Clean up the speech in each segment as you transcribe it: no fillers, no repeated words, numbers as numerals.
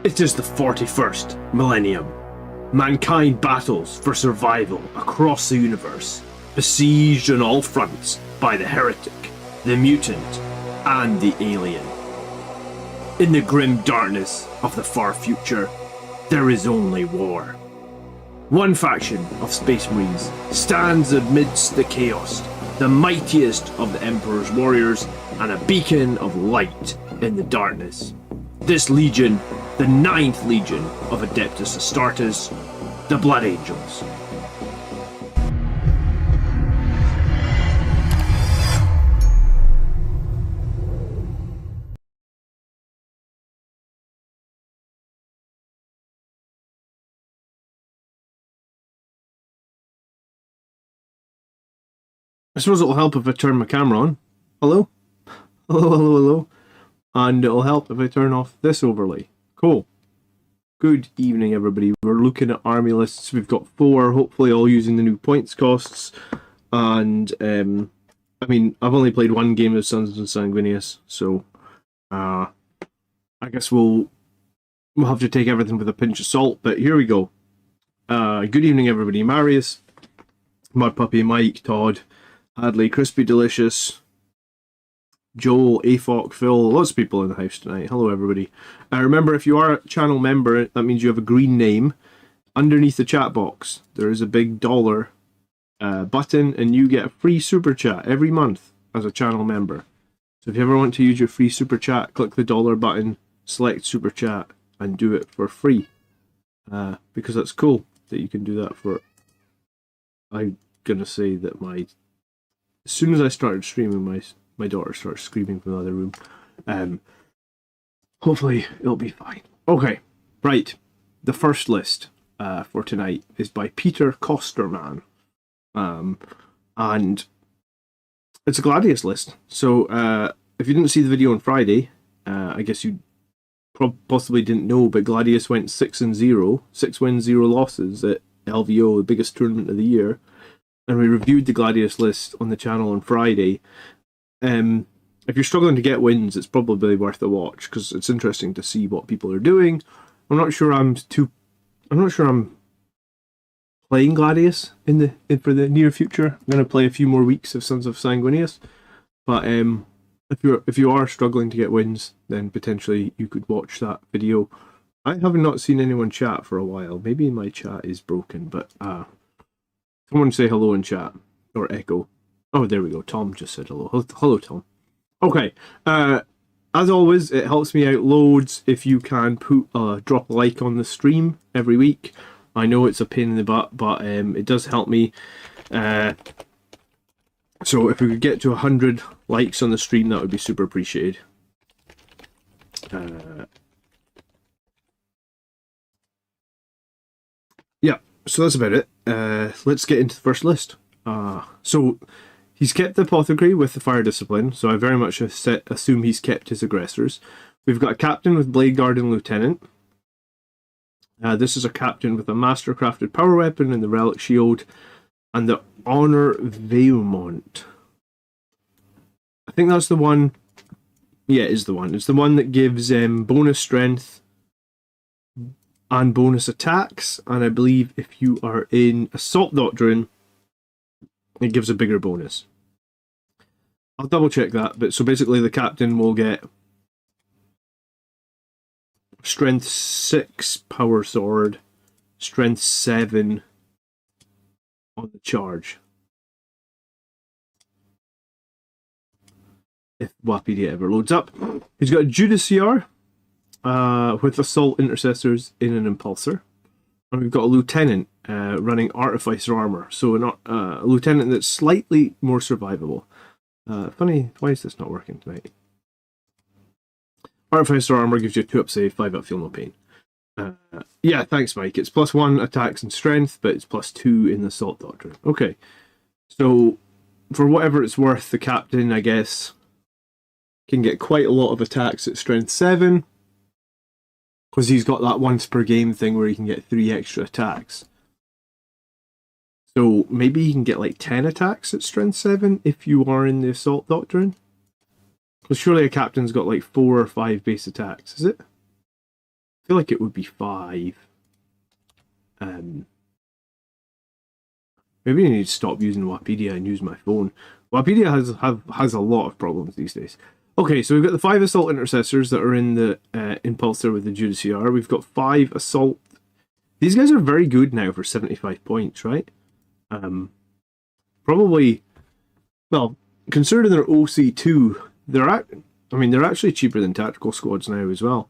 It is the 41st millennium. Mankind battles for survival across the universe, besieged on all fronts by the heretic, the mutant, and the alien. In the grim darkness of the far future, there is only war. One faction of Space Marines stands amidst the chaos, the mightiest of the Emperor's warriors, and a beacon of light in the darkness. This legion, the 9th Legion of Adeptus Astartes, the Blood Angels. I suppose it'll help if I turn my camera on. Hello? Hello, hello, hello. And it'll help if I turn off this overlay. Cool. Good evening, everybody. We're looking at army lists. We've got 4, hopefully all using the new points costs. And, I mean, I've only played one game of Sons and Sanguinius, so I guess we'll have to take everything with a pinch of salt, but here we go. Good evening, everybody. Marius, Mud Puppy, Mike, Todd, Hadley, Crispy Delicious, Joel, AFOC, Phil, lots of people in the house tonight. Hello, everybody. Remember, if you are a channel member, that means you have a green name. Underneath the chat box, there is a big dollar button, and you get a free super chat every month as a channel member. So if you ever want to use your free super chat, click the dollar button, select super chat, and do it for free. Because that's cool that you can do that for... I'm going to say that as soon as I started streaming, my daughter starts screaming from the other room. Hopefully it'll be fine. Okay, right. The first list for tonight is by Peter Kosterman. And it's a Gladius list. So if you didn't see the video on Friday, I guess you possibly didn't know, but Gladius went 6-0, 6 wins, 0 losses at LVO, the biggest tournament of the year. And we reviewed the Gladius list on the channel on Friday. If you're struggling to get wins, it's probably worth a watch because it's interesting to see what people are doing. I'm not sure I'm playing Gladius for the near future. I'm going to play a few more weeks of Sons of Sanguinius, but if you are struggling to get wins, then potentially you could watch that video. I have not seen anyone chat for a while. Maybe my chat is broken, but someone say hello in chat or echo. Oh, there we go. Tom just said hello. Hello, Tom. Okay. As always, it helps me out loads if you can drop a like on the stream every week. I know it's a pain in the butt, but it does help me. So if we could get to 100 likes on the stream, that would be super appreciated. Yeah, so that's about it. Let's get into the first list. So he's kept the apothecary with the fire discipline, so I very much assume he's kept his aggressors. We've got a captain with blade guard and lieutenant. This is a captain with a master-crafted power weapon and the relic shield, and the honor Veumont. I think that's the one. Yeah, it is the one. It's the one that gives bonus strength and bonus attacks, and I believe if you are in Assault Doctrine, it gives a bigger bonus. I'll double check that, but so basically the captain will get Strength 6 power sword, Strength 7 on the charge. If Wapedia ever loads up. He's got a Judiciar with Assault Intercessors in an Impulsor. And we've got a lieutenant running Artificer armor. So a lieutenant that's slightly more survivable. Funny, why is this not working tonight? Artificer armor gives you a 2-up save, 5-up feel no pain. Yeah, thanks, Mike. It's +1 attacks and strength, but it's +2 in the Assault Doctrine. Okay, so for whatever it's worth, the captain, I guess, can get quite a lot of attacks at Strength 7. Because he's got that once per game thing where he can get 3 extra attacks. So maybe he can get like 10 attacks at Strength 7 if you are in the Assault Doctrine. Because surely a captain's got like 4 or 5 base attacks, is it? feel like it would be 5. Maybe I need to stop using Wikipedia and use my phone. Wikipedia has a lot of problems these days. Okay, so we've got the 5 assault intercessors that are in the Impulsor with the Judiciar. We've got 5 assault. These guys are very good now for 75 points, right? Probably, well, considering they're OC2, they're actually cheaper than tactical squads now as well,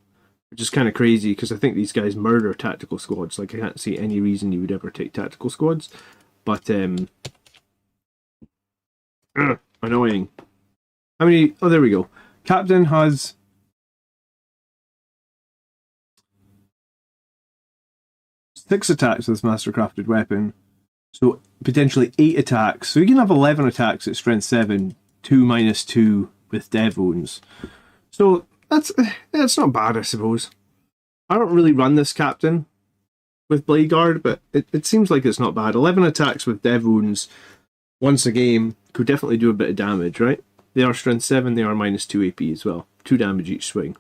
which is kind of crazy because I think these guys murder tactical squads. Like, I can't see any reason you would ever take tactical squads, but annoying. How many? Oh, there we go. Captain has 6 attacks with this mastercrafted weapon, so potentially 8 attacks. So you can have 11 attacks at strength 7, 2 minus 2 with dev wounds. So that's not bad, I suppose. I don't really run this captain with Blade Guard, but it seems like it's not bad. 11 attacks with dev wounds once a game could definitely do a bit of damage, right? They are strength 7, they are minus 2 AP as well. 2 damage each swing.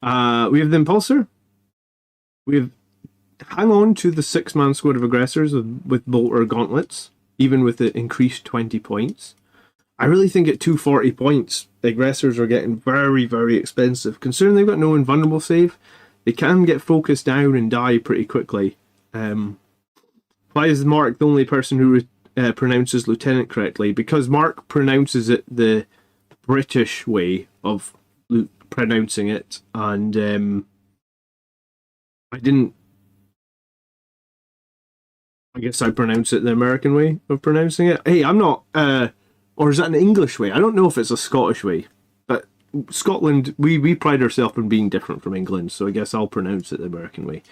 We have the Impulsor. We have hang on to the 6-man squad of aggressors with bolter gauntlets, even with the increased 20 points. I really think at 240 points, the aggressors are getting very, very expensive. Considering they've got no invulnerable save, they can get focused down and die pretty quickly. Why is Mark the only person who pronounces lieutenant correctly? Because Mark pronounces it the British way of pronouncing it, and I guess I pronounce it the American way of pronouncing it. Hey, I'm not, or is that an English way? I don't know if it's a Scottish way, but Scotland, we pride ourselves on being different from England, so I guess I'll pronounce it the American way.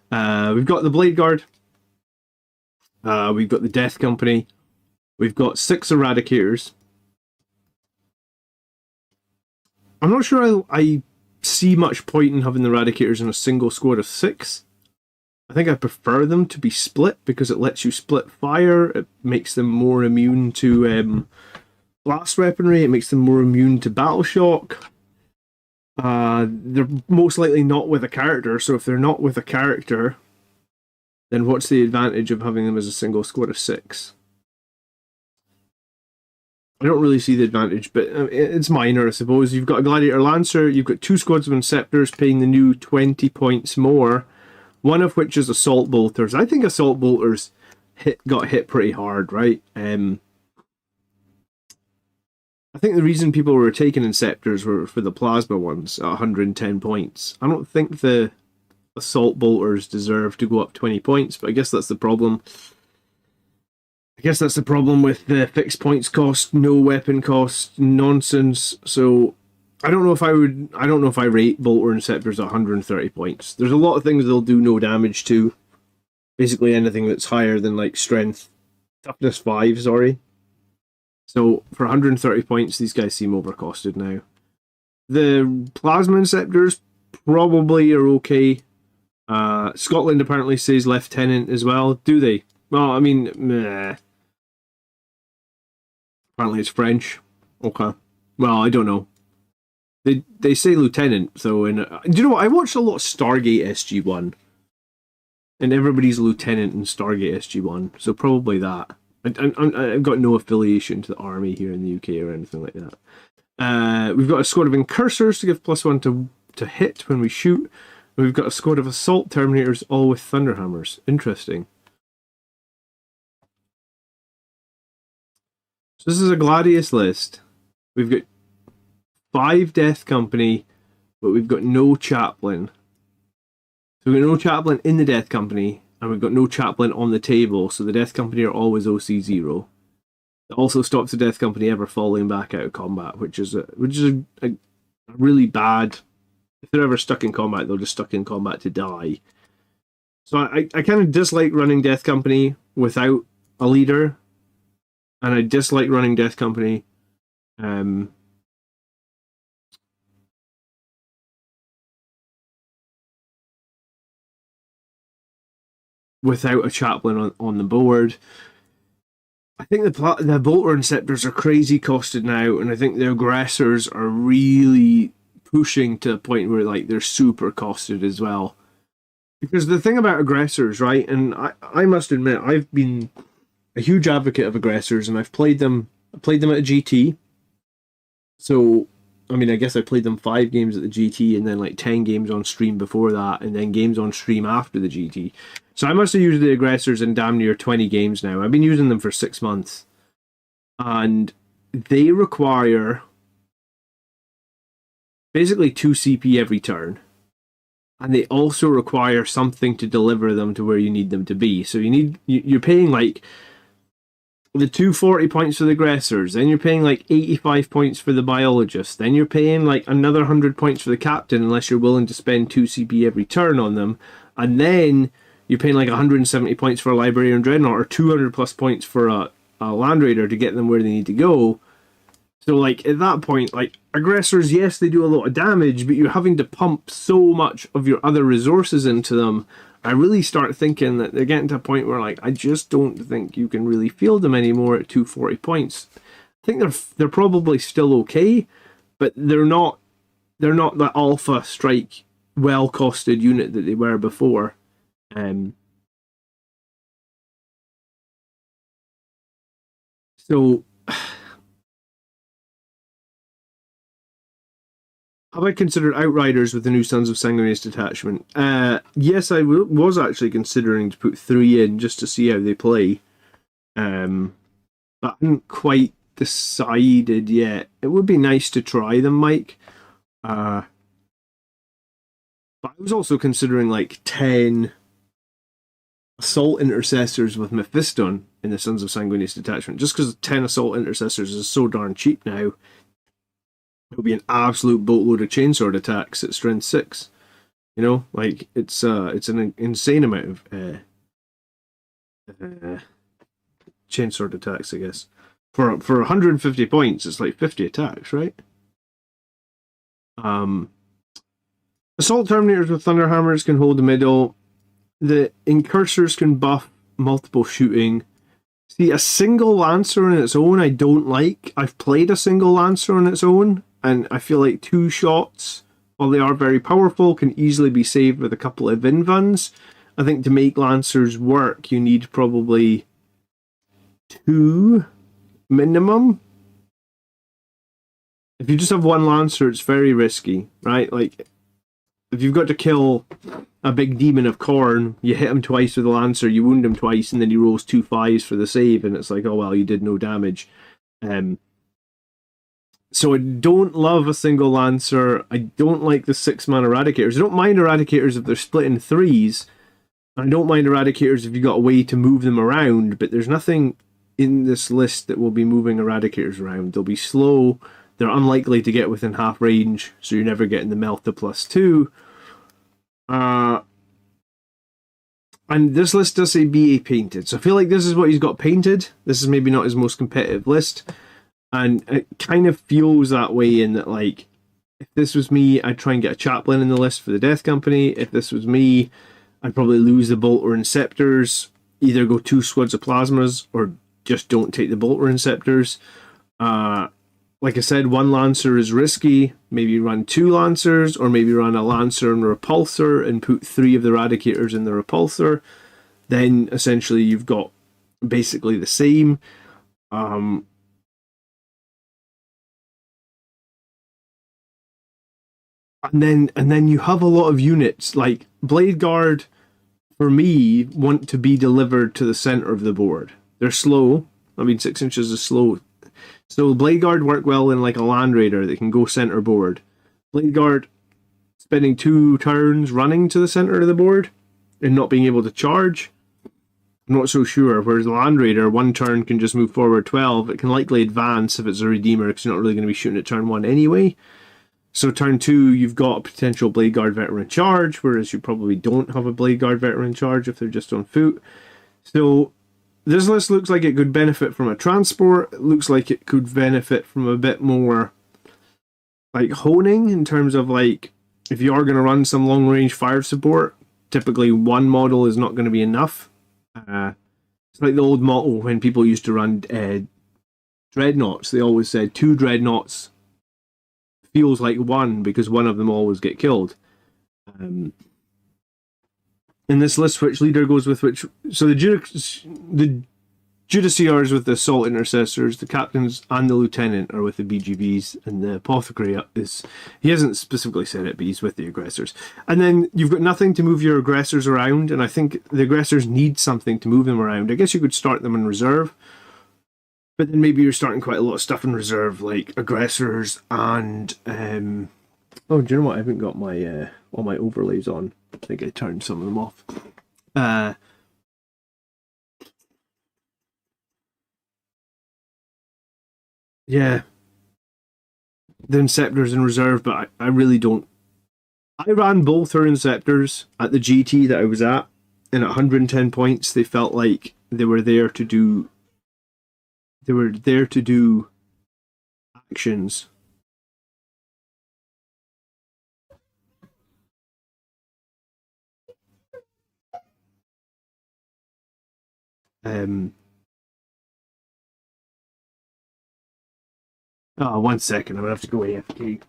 We've got the Blade Guard. We've got the Death Company. We've got 6 Eradicators. I'm not sure I see much point in having the Eradicators in a single squad of 6. I think I prefer them to be split because it lets you split fire. It makes them more immune to blast weaponry. It makes them more immune to battle shock. They're most likely not with a character, so if they're not with a character, then what's the advantage of having them as a single squad of 6? I don't really see the advantage, but it's minor, I suppose. You've got a Gladiator Lancer, you've got 2 squads of Inceptors paying the new 20 points more, one of which is Assault Bolters. I think Assault Bolters got hit pretty hard, right? I think the reason people were taking Inceptors were for the Plasma ones at 110 points. I don't think the Assault Bolters deserve to go up 20 points, but I guess that's the problem. I guess that's the problem with the fixed points cost, no weapon cost nonsense. So I don't know if I rate Bolter Inceptors at 130 points. There's a lot of things they'll do no damage to. Basically anything that's higher than like strength, toughness 5, sorry. So for 130 points, these guys seem overcosted now. The Plasma Inceptors probably are okay. Scotland apparently says Lieutenant as well. Do they? Well, I mean, meh. Apparently it's French. Okay. Well, I don't know. They say Lieutenant, so do you know what? I watched a lot of Stargate SG-1. And everybody's Lieutenant in Stargate SG-1, so probably that. I've got no affiliation to the army here in the UK or anything like that. We've got a squad of Incursors to give +1 to hit when we shoot. And we've got a squad of Assault Terminators, all with Thunderhammers. Interesting. So this is a Gladius list. We've got 5 Death Company, but we've got no Chaplain. So we've got no Chaplain in the Death Company, and we've got no Chaplain on the table, so the Death Company are always OC0. It also stops the Death Company ever falling back out of combat, which is a really bad. If they're ever stuck in combat, they're just stuck in combat to die. So I kind of dislike running Death Company without a leader, and I dislike running Death Company without a Chaplain on the board. I think the Bolter Inceptors are crazy costed now, and I think the Aggressors are really pushing to a point where like they're super costed as well. Because the thing about aggressors, right, and I must admit, I've been a huge advocate of aggressors, and I've played them. I played them at a GT. So, I mean, I guess I played them 5 games at the GT, and then like 10 games on stream before that, and then games on stream after the GT. So I must have used the aggressors in damn near 20 games now. I've been using them for 6 months, and they require basically 2 CP every turn. And they also require something to deliver them to where you need them to be. So you're paying like the 240 points for the aggressors, then you're paying like 85 points for the biologist, then you're paying like another 100 points for the captain unless you're willing to spend 2 CP every turn on them, and then you're paying like 170 points for a librarian dreadnought or 200 plus points for a land raider to get them where they need to go. So, like, at that point, like, aggressors, yes, they do a lot of damage, but you're having to pump so much of your other resources into them. I really start thinking that they're getting to a point where, like, I just don't think you can really field them anymore at 240 points. I think they're probably still okay, but they're not the alpha strike well-costed unit that they were before. So... have I considered Outriders with the new Sons of Sanguinius detachment? Yes, I was actually considering to put 3 in just to see how they play. But I haven't quite decided yet. It would be nice to try them, Mike. But I was also considering like 10 Assault Intercessors with Mephiston in the Sons of Sanguinius detachment. Just because 10 Assault Intercessors is so darn cheap now. It'll be an absolute boatload of chainsword attacks at strength 6. You know, like it's an insane amount of chainsword attacks, I guess. For 150 points, it's like 50 attacks, right? Assault Terminators with Thunderhammers can hold the middle. The Incursors can buff multiple shooting. See, a single Lancer on its own I don't like. I've played a single Lancer on its own, and I feel like 2 shots, while they are very powerful, can easily be saved with a couple of invuns. I think to make Lancers work, you need probably 2 minimum. If you just have 1 Lancer, it's very risky, right? Like, if you've got to kill a big demon of Khorne, you hit him twice with a Lancer, you wound him twice, and then he rolls 2 5s for the save, and it's like, oh well, you did no damage. So I don't love a single Lancer. I don't like the 6-man Eradicators. I don't mind Eradicators if they're split in 3s. I don't mind Eradicators if you've got a way to move them around, but there's nothing in this list that will be moving Eradicators around. They'll be slow. They're unlikely to get within half range, so you're never getting the Melta +2. And this list does say BA painted, so I feel like this is what he's got painted. This is maybe not his most competitive list, and it kind of feels that way in that, like, if this was me, I'd try and get a Chaplain in the list for the Death Company. If this was me, I'd probably lose the Bolter and Scepters, either go 2 squads of Plasmas, or just don't take the Bolter and Scepters. Like I said, 1 Lancer is risky. Maybe run 2 Lancers, or maybe run a Lancer and a Repulsor and put 3 of the Eradicators in the Repulsor. Then essentially you've got basically the same. And then you have a lot of units. Like Blade Guard, for me, want to be delivered to the center of the board. They're slow. I mean, 6 inches is slow. So Blade Guard work well in like a Land Raider that can go center board. Blade Guard spending 2 turns running to the center of the board and not being able to charge, I'm not so sure. Whereas the Land Raider, 1 turn can just move forward 12. It can likely advance if it's a Redeemer because you're not really going to be shooting at turn 1 anyway. So turn 2, you've got a potential Blade Guard veteran charge, whereas you probably don't have a Blade Guard veteran charge if they're just on foot. So this list looks like it could benefit from a transport. It looks like it could benefit from a bit more like honing in terms of like if you are going to run some long range fire support, typically 1 model is not going to be enough. It's like the old motto when people used to run dreadnoughts. They always said 2 dreadnoughts feels like 1 because one of them always get killed. in this list, which leader goes with which. So the Judiciaries with the Assault Intercessors, the Captains and the Lieutenant are with the BGBs, and the Apothecary is, he hasn't specifically said it, but he's with the Aggressors. And then you've got nothing to move your Aggressors around, and I think the Aggressors need something to move them around. I guess you could start them in reserve, but then maybe you're starting quite a lot of stuff in reserve, like Aggressors and... oh, do you know what? I haven't got my all my overlays on. I think I turned some of them off. Yeah, the Inceptors in reserve, but I really don't. I ran both her Inceptors at the GT that I was at, and at 110 points, they felt like they were there to do. They were there to do actions. Oh, 1 second. I'm gonna have to go AFK.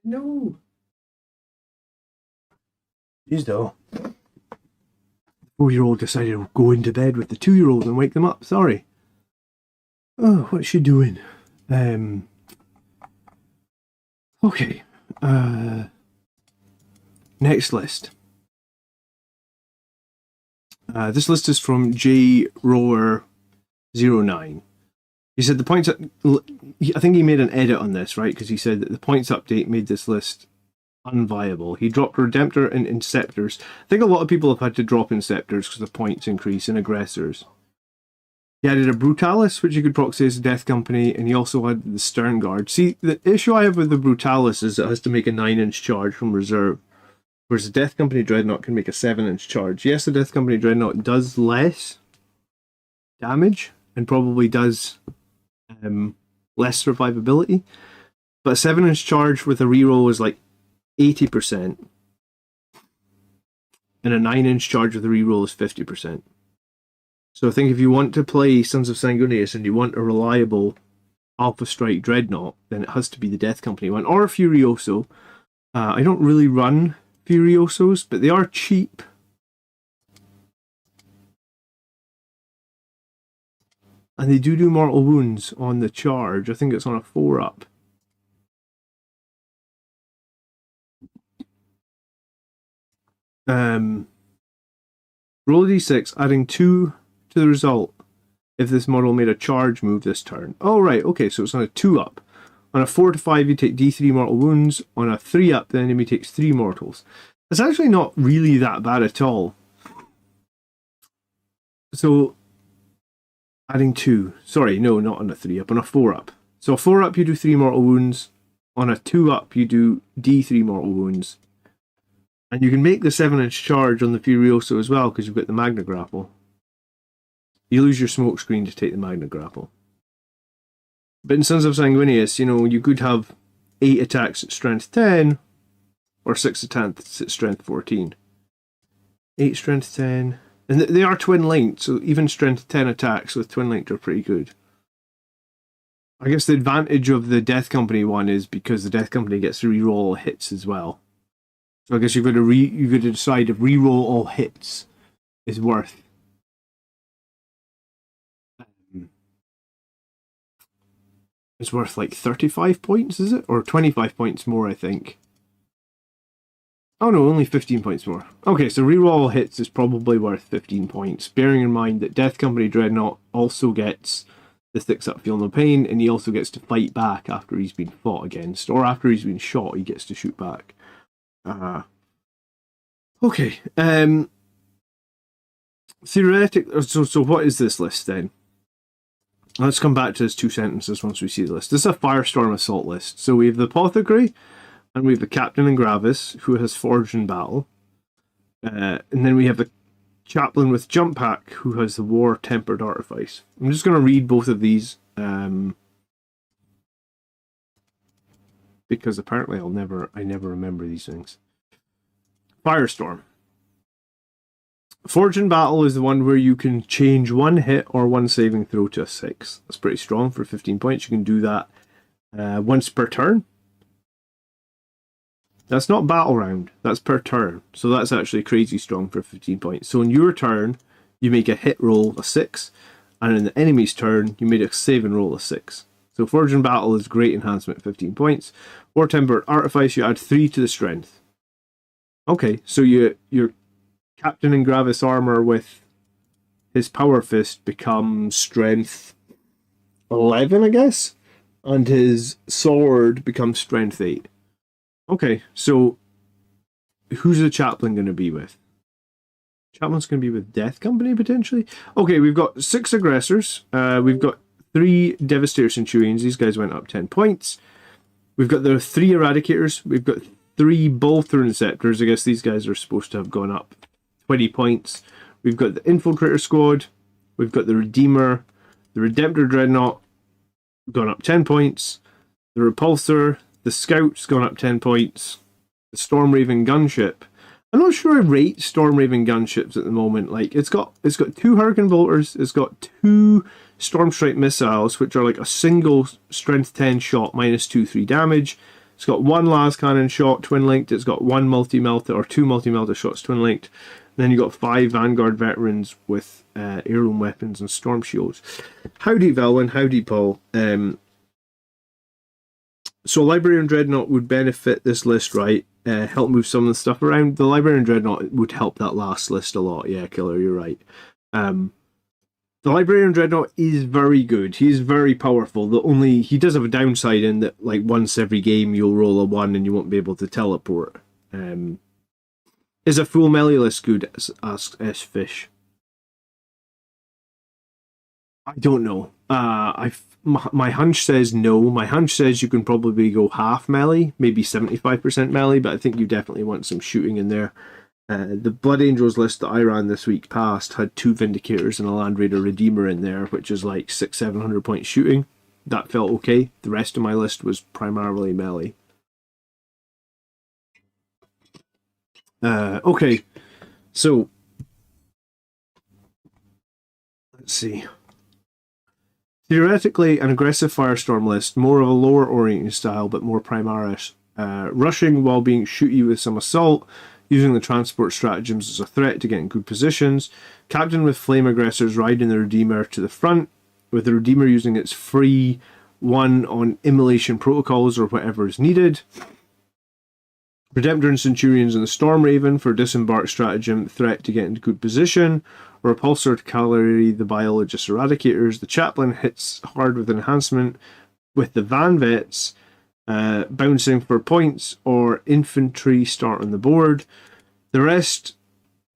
No. Jeez, though. 4-year-old decided to go into bed with the 2-year-old and wake them up. Sorry. Oh, what's she doing? Okay. Next list. This list is from J Rower 09. He said the points. I think he made an edit on this, right? Because he said that the points update made this list unviable. He dropped Redemptor and Inceptors. I think a lot of people have had to drop Inceptors because the points increase in Aggressors. He added a Brutalis, which you could proxy as a Death Company, and he also had the Stern Guard. See, the issue I have with the Brutalis is it has to make a 9-inch charge from reserve, whereas the Death Company Dreadnought can make a 7-inch charge. Yes, the Death Company Dreadnought does less damage, and probably does less survivability, but a 7-inch charge with a reroll is like 80%, and a 9-inch charge with a reroll is 50%. So I think if you want to play Sons of Sanguinius and you want a reliable Alpha Strike Dreadnought, then it has to be the Death Company one, or a Furioso. I don't really run Furiosos, but they are cheap. And they do mortal wounds on the charge. I think it's on a 4-up. Roll a d6, adding 2 to the result if this model made a charge move this turn. Oh, right, okay, so it's on a 2-up. On a 4 to 5, you take d3 mortal wounds. On a 3-up, the enemy takes 3 mortals. It's actually not really that bad at all. So, adding 2. Sorry, no, not on a 3-up, on a 4-up. So a 4-up, you do 3 mortal wounds. On a 2-up, you do d3 mortal wounds. And you can make the 7-inch charge on the Furioso as well, because you've got the Magna Grapple. You lose your smoke screen to take the Magna Grapple. But in Sons of Sanguinius, you know, you could have 8 attacks at strength 10, or 6 attacks at strength 14. 8 strength 10. And they are twin linked, so even strength 10 attacks with twin linked are pretty good. I guess the advantage of the Death Company one is because the Death Company gets to reroll all hits as well. So I guess you've got to decide if reroll all hits is worth. It's worth like 35 points, is it? Or 25 points more, I think. Oh no, only 15 points more. Okay, so reroll all hits is probably worth 15 points, bearing in mind that Death Company Dreadnought also gets the sticks up, feel no pain, and he also gets to fight back after he's been fought against, or after he's been shot, he gets to shoot back. Okay. Theoretic. So what is this list then? Let's come back to his 2 sentences once we see the list. This is a Firestorm Assault list. So we have the Apothecary, and we have the Captain and Gravis, who has Forged in Battle. And then we have the Chaplain with Jump Pack, who has the War Tempered Artifice. I'm just going to read both of these, because apparently I never remember these things. Firestorm. Forged in Battle is the one where you can change 1 hit or 1 saving throw to a 6. That's pretty strong for 15 points. You can do that once per turn. That's not battle round, that's per turn. So that's actually crazy strong for 15 points. So in your turn, you make a hit roll a 6, and in the enemy's turn, you made a save and roll a 6. So Forged in Battle is great enhancement, 15 points. War Tempered Artifice, you add 3 to the strength. Okay, so your Captain and Gravis armor with his Power Fist becomes strength 11, I guess? And his sword becomes strength 8. Okay, so who's the Chaplain going to be with? Chaplain's going to be with Death Company, potentially? Okay, we've got 6 aggressors. We've got 3 Devastator Centurions. These guys went up 10 points. We've got the 3 Eradicators. We've got 3 Bolter Inceptors. I guess these guys are supposed to have gone up 20 points. We've got the Infiltrator Squad. We've got the Redeemer. The Redemptor Dreadnought gone up 10 points. The Repulsor. The Scout's gone up 10 points. The Stormraven Gunship. I'm not sure I rate Stormraven Gunships at the moment. Like, it's got 2 Hurricane Bolters. It's got 2 Stormstrike Missiles, which are like a single strength 10 shot, -2/3 damage. It's got 1 Las Cannon shot, twin linked. It's got 1 multi-melta, or 2 multi-melta shots, twin linked. Then you've got 5 Vanguard Veterans with heirloom weapons and storm shields. Howdy, Velwyn. Howdy, Paul. So Librarian Dreadnought would benefit this list, right? Help move some of the stuff around. The Librarian Dreadnought would help that last list a lot. Yeah, Killer, you're right. The Librarian Dreadnought is very good. He's very powerful. He does have a downside in that, like, once every game you'll roll a 1 and you won't be able to teleport. Is a full melee list good? Asks S Fish. I don't know. My hunch says no. My hunch says you can probably go half melee, maybe 75% melee, but I think you definitely want some shooting in there. The Blood Angels list that I ran this week past had 2 Vindicators and a Land Raider Redeemer in there, which is like 600-700 points shooting. That felt okay. The rest of my list was primarily melee. Okay, so let's see. Theoretically, an aggressive Firestorm list, more of a lower oriented style, but more Primaris. Rushing while being shooty with some assault, using the transport stratagems as a threat to get in good positions. Captain with flame aggressors riding the Redeemer to the front, with the Redeemer using its free 1 on immolation protocols or whatever is needed. Redemptor and Centurions and the Stormraven for disembark stratagem, threat to get into good position. Repulsor to cavalry the Biologist Eradicators. The Chaplain hits hard with enhancement with the Van Vets, bouncing for points, or infantry start on the board. The rest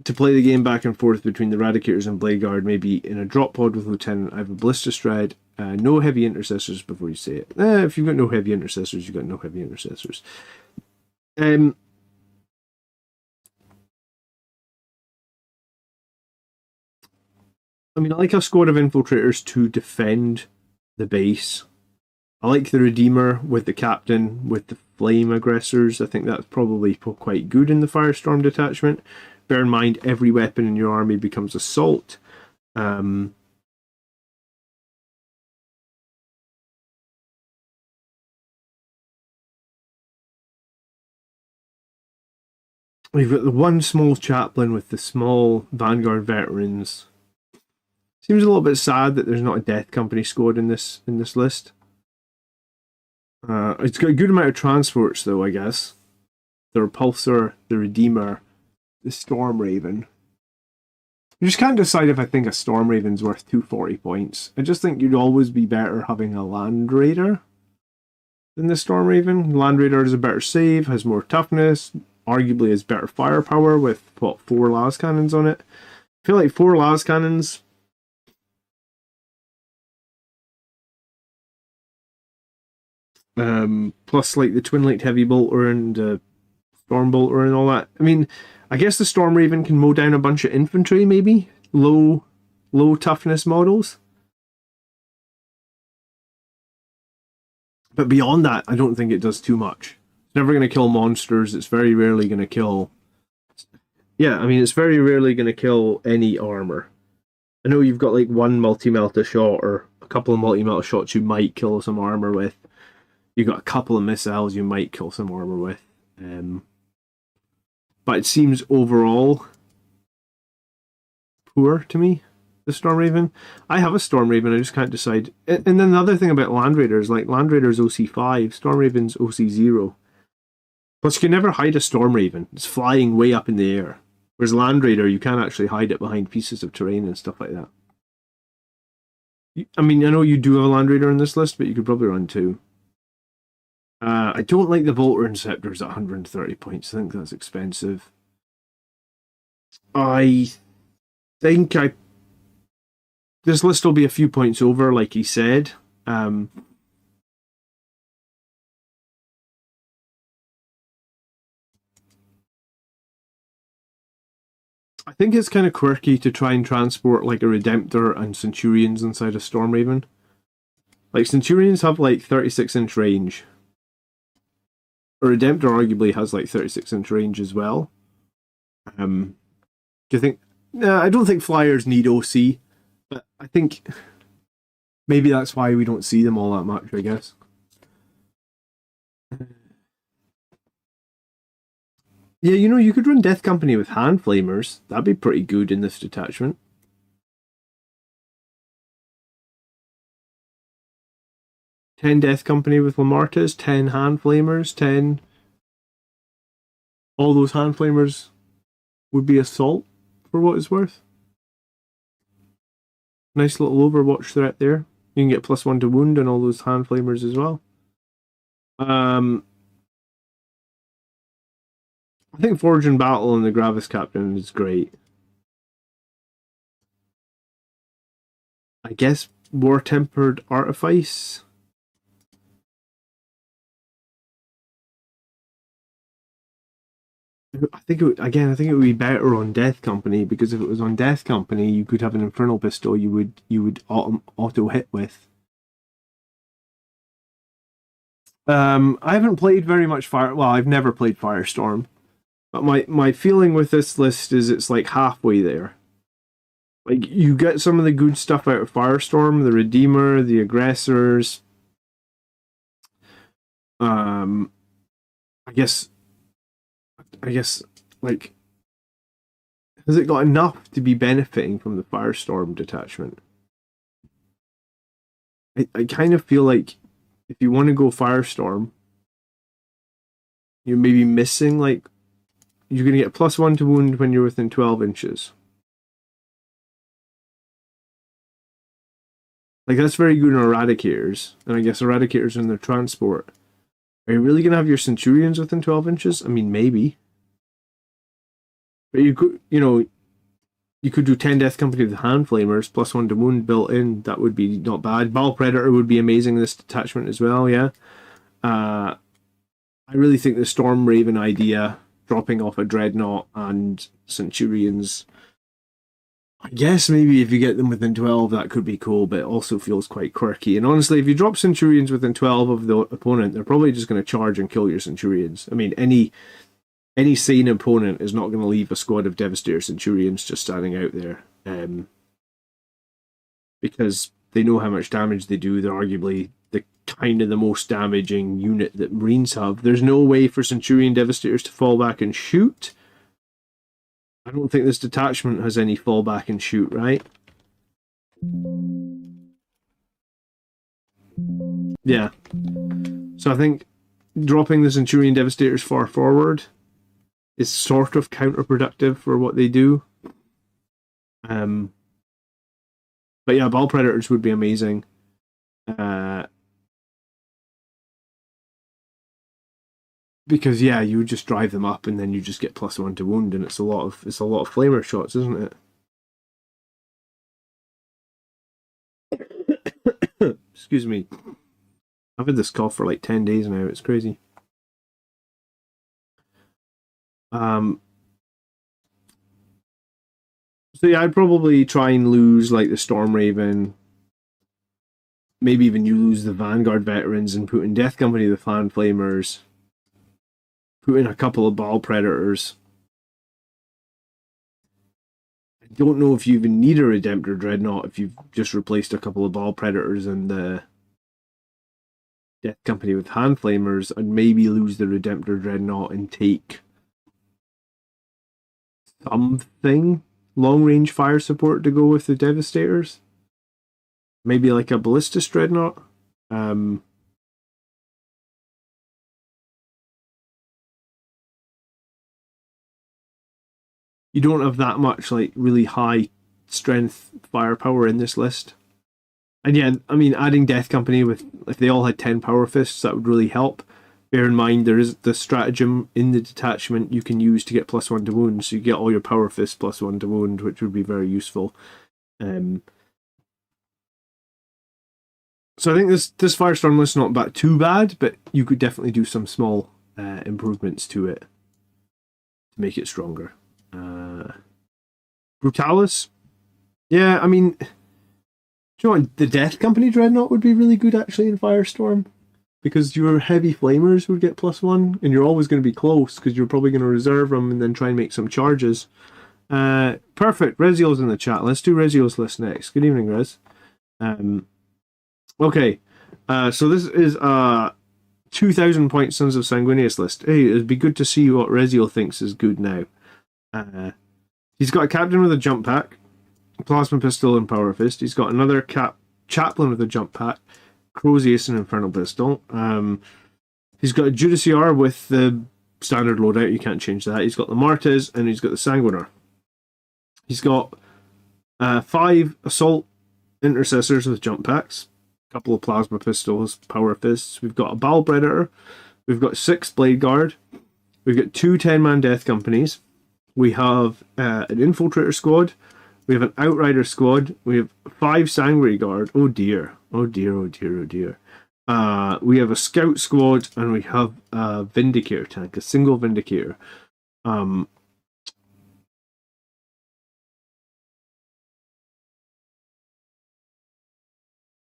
to play the game back and forth between the Eradicators and Blade Guard, maybe in a drop pod with Lieutenant Iva Blisterstride. No heavy intercessors before you say it. If you've got no heavy intercessors, you've got no heavy intercessors. I mean, I like a squad of infiltrators to defend the base. I like the Redeemer with the Captain, with the Flame Aggressors. I think that's probably quite good in the Firestorm detachment. Bear in mind, every weapon in your army becomes Assault. We've got the 1 small Chaplain with the small Vanguard Veterans. Seems a little bit sad that there's not a Death Company squad in this list. It's got a good amount of transports, though, I guess. The Repulsor, the Redeemer, the Stormraven. I just can't decide if I think a Storm Raven's worth 240 points. I just think you'd always be better having a Land Raider than the Storm Raven. Land Raider is a better save, has more toughness, arguably has better firepower with, what, 4 las cannons on it. I feel like 4 las cannons plus like the twin-linked heavy bolter and storm bolter and all that. I mean, I guess the Storm Raven can mow down a bunch of infantry, maybe low toughness models. But beyond that, I don't think it does too much. It's never going to kill monsters. It's very rarely going to kill... Yeah, I mean, it's very rarely going to kill any armor. I know you've got like one multi-melta shot or a couple of multi-melta shots you might kill some armor with. You've got a couple of missiles you might kill some armor with. But it seems overall poor to me, the Storm Raven. I have a Storm Raven, I just can't decide. And then the other thing about Land Raiders, like Land Raiders OC5, Storm Raven's OC0. Plus you can never hide a Storm Raven. It's flying way up in the air. Whereas Land Raider, you can actually hide it behind pieces of terrain and stuff like that. I mean, I know you do have a Land Raider in this list, but you could probably run 2. I don't like the Bolter Inceptors at 130 points. I think that's expensive. I think this list will be a few points over, like he said. I think it's kind of quirky to try and transport like a Redemptor and Centurions inside a Storm Raven. Like Centurions have like 36-inch range. A Redemptor arguably has like 36-inch range as well. Do you think... No, I don't think flyers need OC, but I think maybe that's why we don't see them all that much, I guess. Yeah, you know, you could run Death Company with Hand Flamers. That'd be pretty good in this detachment. Ten Death Company with Lamartas, 10 Hand Flamers, 10... All those Hand Flamers would be assault, for what it's worth. Nice little Overwatch threat there. You can get +1 to wound and all those Hand Flamers as well. I think Forge and Battle and the Gravis Captain is great. I guess War Tempered Artifice. I think it would, again, I think it would be better on Death Company, because if it was on Death Company, you could have an Infernal Pistol you would auto hit with. I haven't played very much Fire. Well, I've never played Firestorm, but my feeling with this list is it's like halfway there. Like you get some of the good stuff out of Firestorm, the Redeemer, the Aggressors. I guess, like, has it got enough to be benefiting from the Firestorm detachment? I kind of feel like if you want to go Firestorm, you're maybe missing, like, you're going to get +1 to wound when you're within 12 inches. Like, that's very good on Eradicators, and I guess Eradicators in their transport. Are you really going to have your Centurions within 12 inches? I mean, maybe. But you could, you could do 10 Death Company with Hand Flamers, +1 to wound built in. That would be not bad. Battle Predator would be amazing in this detachment as well, yeah. I really think the Storm Raven idea, dropping off a Dreadnought and Centurions, I guess maybe if you get them within 12, that could be cool, but it also feels quite quirky. And honestly, if you drop Centurions within 12 of the opponent, they're probably just going to charge and kill your Centurions. I mean, any sane opponent is not going to leave a squad of Devastator Centurions just standing out there. Because they know how much damage they do. They're arguably the kind of the most damaging unit that Marines have. There's no way for Centurion Devastators to fall back and shoot. I don't think this detachment has any fallback and shoot, right? Yeah. So I think dropping the Centurion Devastators far forward is sort of counterproductive for what they do. But yeah, ball predators would be amazing. Because yeah, you would just drive them up and then you just get +1 to wound, and it's a lot of flamer shots, isn't it? Excuse me. I've had this cough for like 10 days now. It's crazy. So yeah, I'd probably try and lose like the Storm Raven. Maybe even you lose the Vanguard veterans and put in Death Company the Fan Flamers. Put in a couple of Ball Predators. I don't know if you even need a Redemptor Dreadnought if you've just replaced a couple of Ball Predators and the Death Company with Hand Flamers, and maybe lose the Redemptor Dreadnought and take something long-range fire support to go with the Devastators. Maybe like a Ballistus Dreadnought. You don't have that much like really high strength firepower in this list. And yeah, I mean, adding Death Company with, if they all had 10 Power Fists, that would really help. Bear in mind, there is the stratagem in the detachment you can use to get +1 to wound, so you get all your Power Fists +1 to wound, which would be very useful. So I think this Firestorm list is not too bad, but you could definitely do some small improvements to it to make it stronger. Brutalis, yeah, I mean, do you know what? The Death Company Dreadnought would be really good actually in Firestorm, because your heavy flamers would get +1, and you're always going to be close because you're probably going to reserve them and then try and make some charges. Perfect. Reziel's in the chat. Let's do Reziel's list next. Good evening, Rez. Okay, so this is a 2,000 point Sons of Sanguinius list. Hey, it'd be good to see what Reziel thinks is good now. He's got a captain with a jump pack, plasma pistol, and power fist. He's got another chaplain with a jump pack, Crozius and infernal pistol. He's got a Judiciar with the standard loadout. You can't change that. He's got the Martes and he's got the Sanguinar. He's got 5 assault intercessors with jump packs, a couple of plasma pistols, power fists. We've got a Ball Predator. We've got 6 Blade Guard. We've got 2 10-man Death Companies. We have an Infiltrator squad. We have an Outrider squad. We have 5 Sanguinary Guard. Oh dear. Oh dear, oh dear, oh dear. We have a Scout squad, and we have a Vindicator tank, a single Vindicator.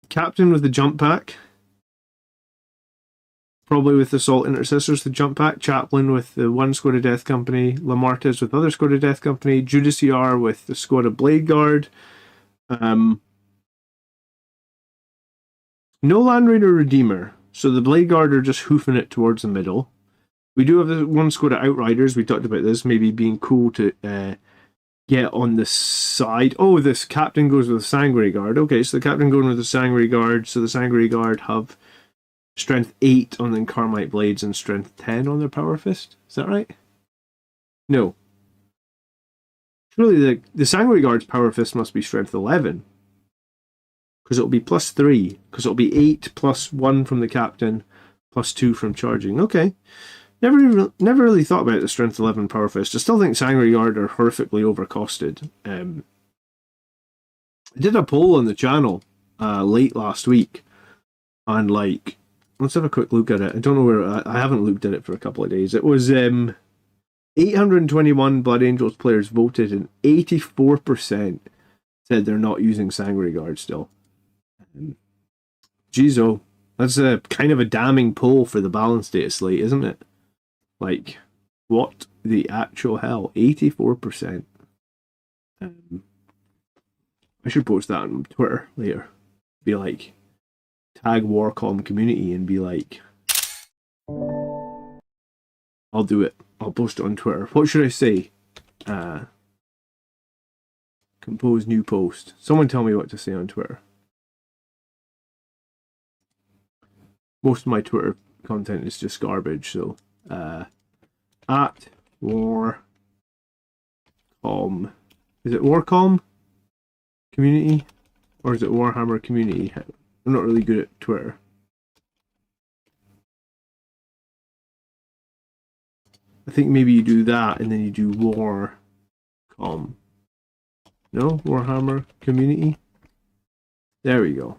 Captain with the jump pack. Probably with Assault Intercessors, the jump pack. Chaplain with the 1 squad of Death Company. Lamartes with the other squad of Death Company. Judiciar with the squad of Blade Guard. No Land Raider Redeemer. So the Blade Guard are just hoofing it towards the middle. We do have the 1 squad of Outriders. We talked about this maybe being cool to get on the side. Oh, this captain goes with the Sanguinary Guard. Okay, so the captain going with the Sanguinary Guard. So the Sanguinary Guard have strength 8 on the Carmite Blades and strength 10 on their Power Fist. Is that right? No. Surely the Sanguinary Guard's Power Fist must be strength 11. Because it'll be +3. Because it'll be 8 +1 from the captain, +2 from charging. Okay. Never really thought about the strength 11 Power Fist. I still think Sanguinary Guard are horrifically overcosted. I did a poll on the channel late last week, and like, let's have a quick look at it. I don't know where, I haven't looked at it for a couple of days. It was 821 Blood Angels players voted, and 84% said they're not using Sanguinary Guard still. Geez, oh, that's a kind of a damning poll for the balance data slate, isn't it? Like, what the actual hell? 84%. I should post that on Twitter later. Be like, tag Warcom community and be like, I'll do it. I'll post it on Twitter. What should I say? Compose new post. Someone tell me what to say on Twitter. Most of my Twitter content is just garbage, so at Warcom. Is it Warcom? community? Or is it Warhammer community? I'm not really good at Twitter. I think maybe you do that and then you do Warcom. No? Warhammer community? There we go.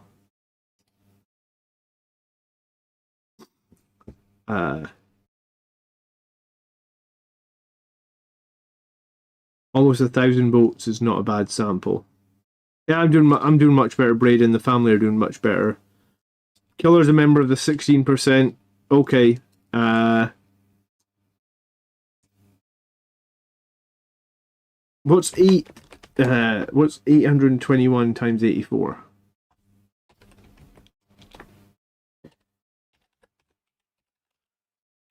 Almost 1,000 votes is not a bad sample. Yeah, I'm doing much better. Braid and the family are doing much better. Killer's a member of the 16%. Okay. What's 821 times 84?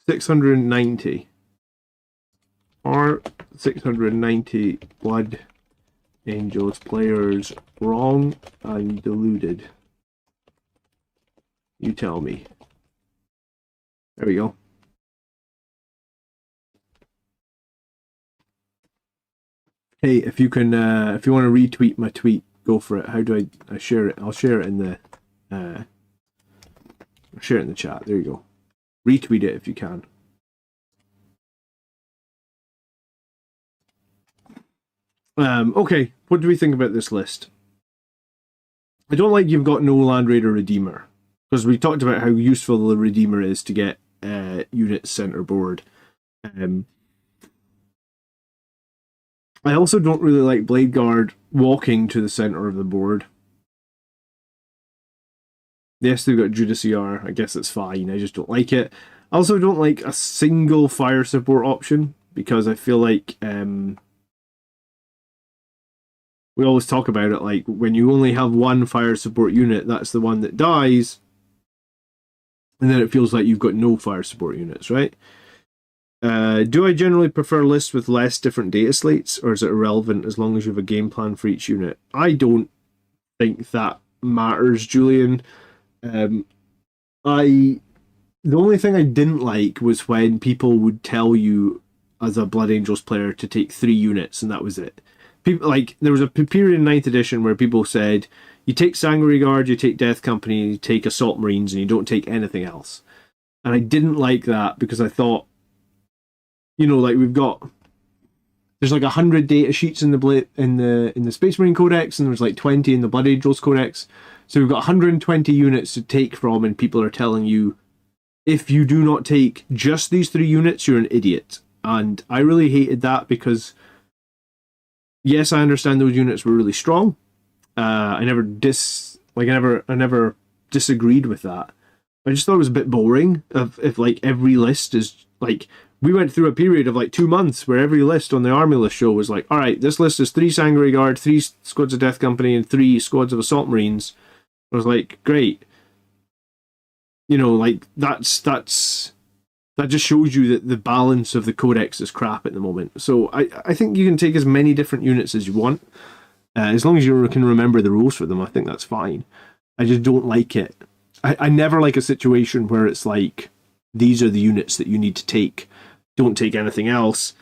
690. Are 690 Blood Angels players wrong and deluded? You tell me. There we go. Hey, if you can, if you want to retweet my tweet, go for it. How do I share it? I'll share it in the, I'll share it in the chat. There you go. Retweet it if you can. Okay, what do we think about this list? I don't like you've got no Land Raider Redeemer, because we talked about how useful the Redeemer is to get units center board. I also don't really like Blade Guard walking to the center of the board. Yes, they've got Judiciar. I guess that's fine. I just don't like it. I also don't like a single fire support option, because I feel like we always talk about it, like when you only have one fire support unit, that's the one that dies, and then it feels like you've got no fire support units, right? Do I generally prefer lists with less different data slates, or is it irrelevant as long as you have a game plan for each unit? I don't think that matters, Julian. The only thing I didn't like was when people would tell you as a Blood Angels player to take 3 units and that was it. People, like, there was a period in 9th edition where people said you take Sanguinary Guard, you take Death Company, you take Assault Marines, and you don't take anything else. And I didn't like that, because I thought, you know, like there's like 100 data sheets in the Space Marine Codex, and there's like 20 in the Blood Angels Codex. So we've got 120 units to take from, and people are telling you, if you do not take just these 3 units, you're an idiot. And I really hated that, because yes, I understand those units were really strong. I never disagreed with that. I just thought it was a bit boring if like every list is like, we went through a period of like 2 months where every list on the Army List show was like, all right, this list is 3 Sanguinary Guard, 3 squads of Death Company, and 3 squads of Assault Marines. I was like, great. You know, like that just shows you that the balance of the Codex is crap at the moment. So I think you can take as many different units as you want. As long as you can remember the rules for them, I think that's fine. I just don't like it. I never like a situation where it's like, these are the units that you need to take. Don't take anything else.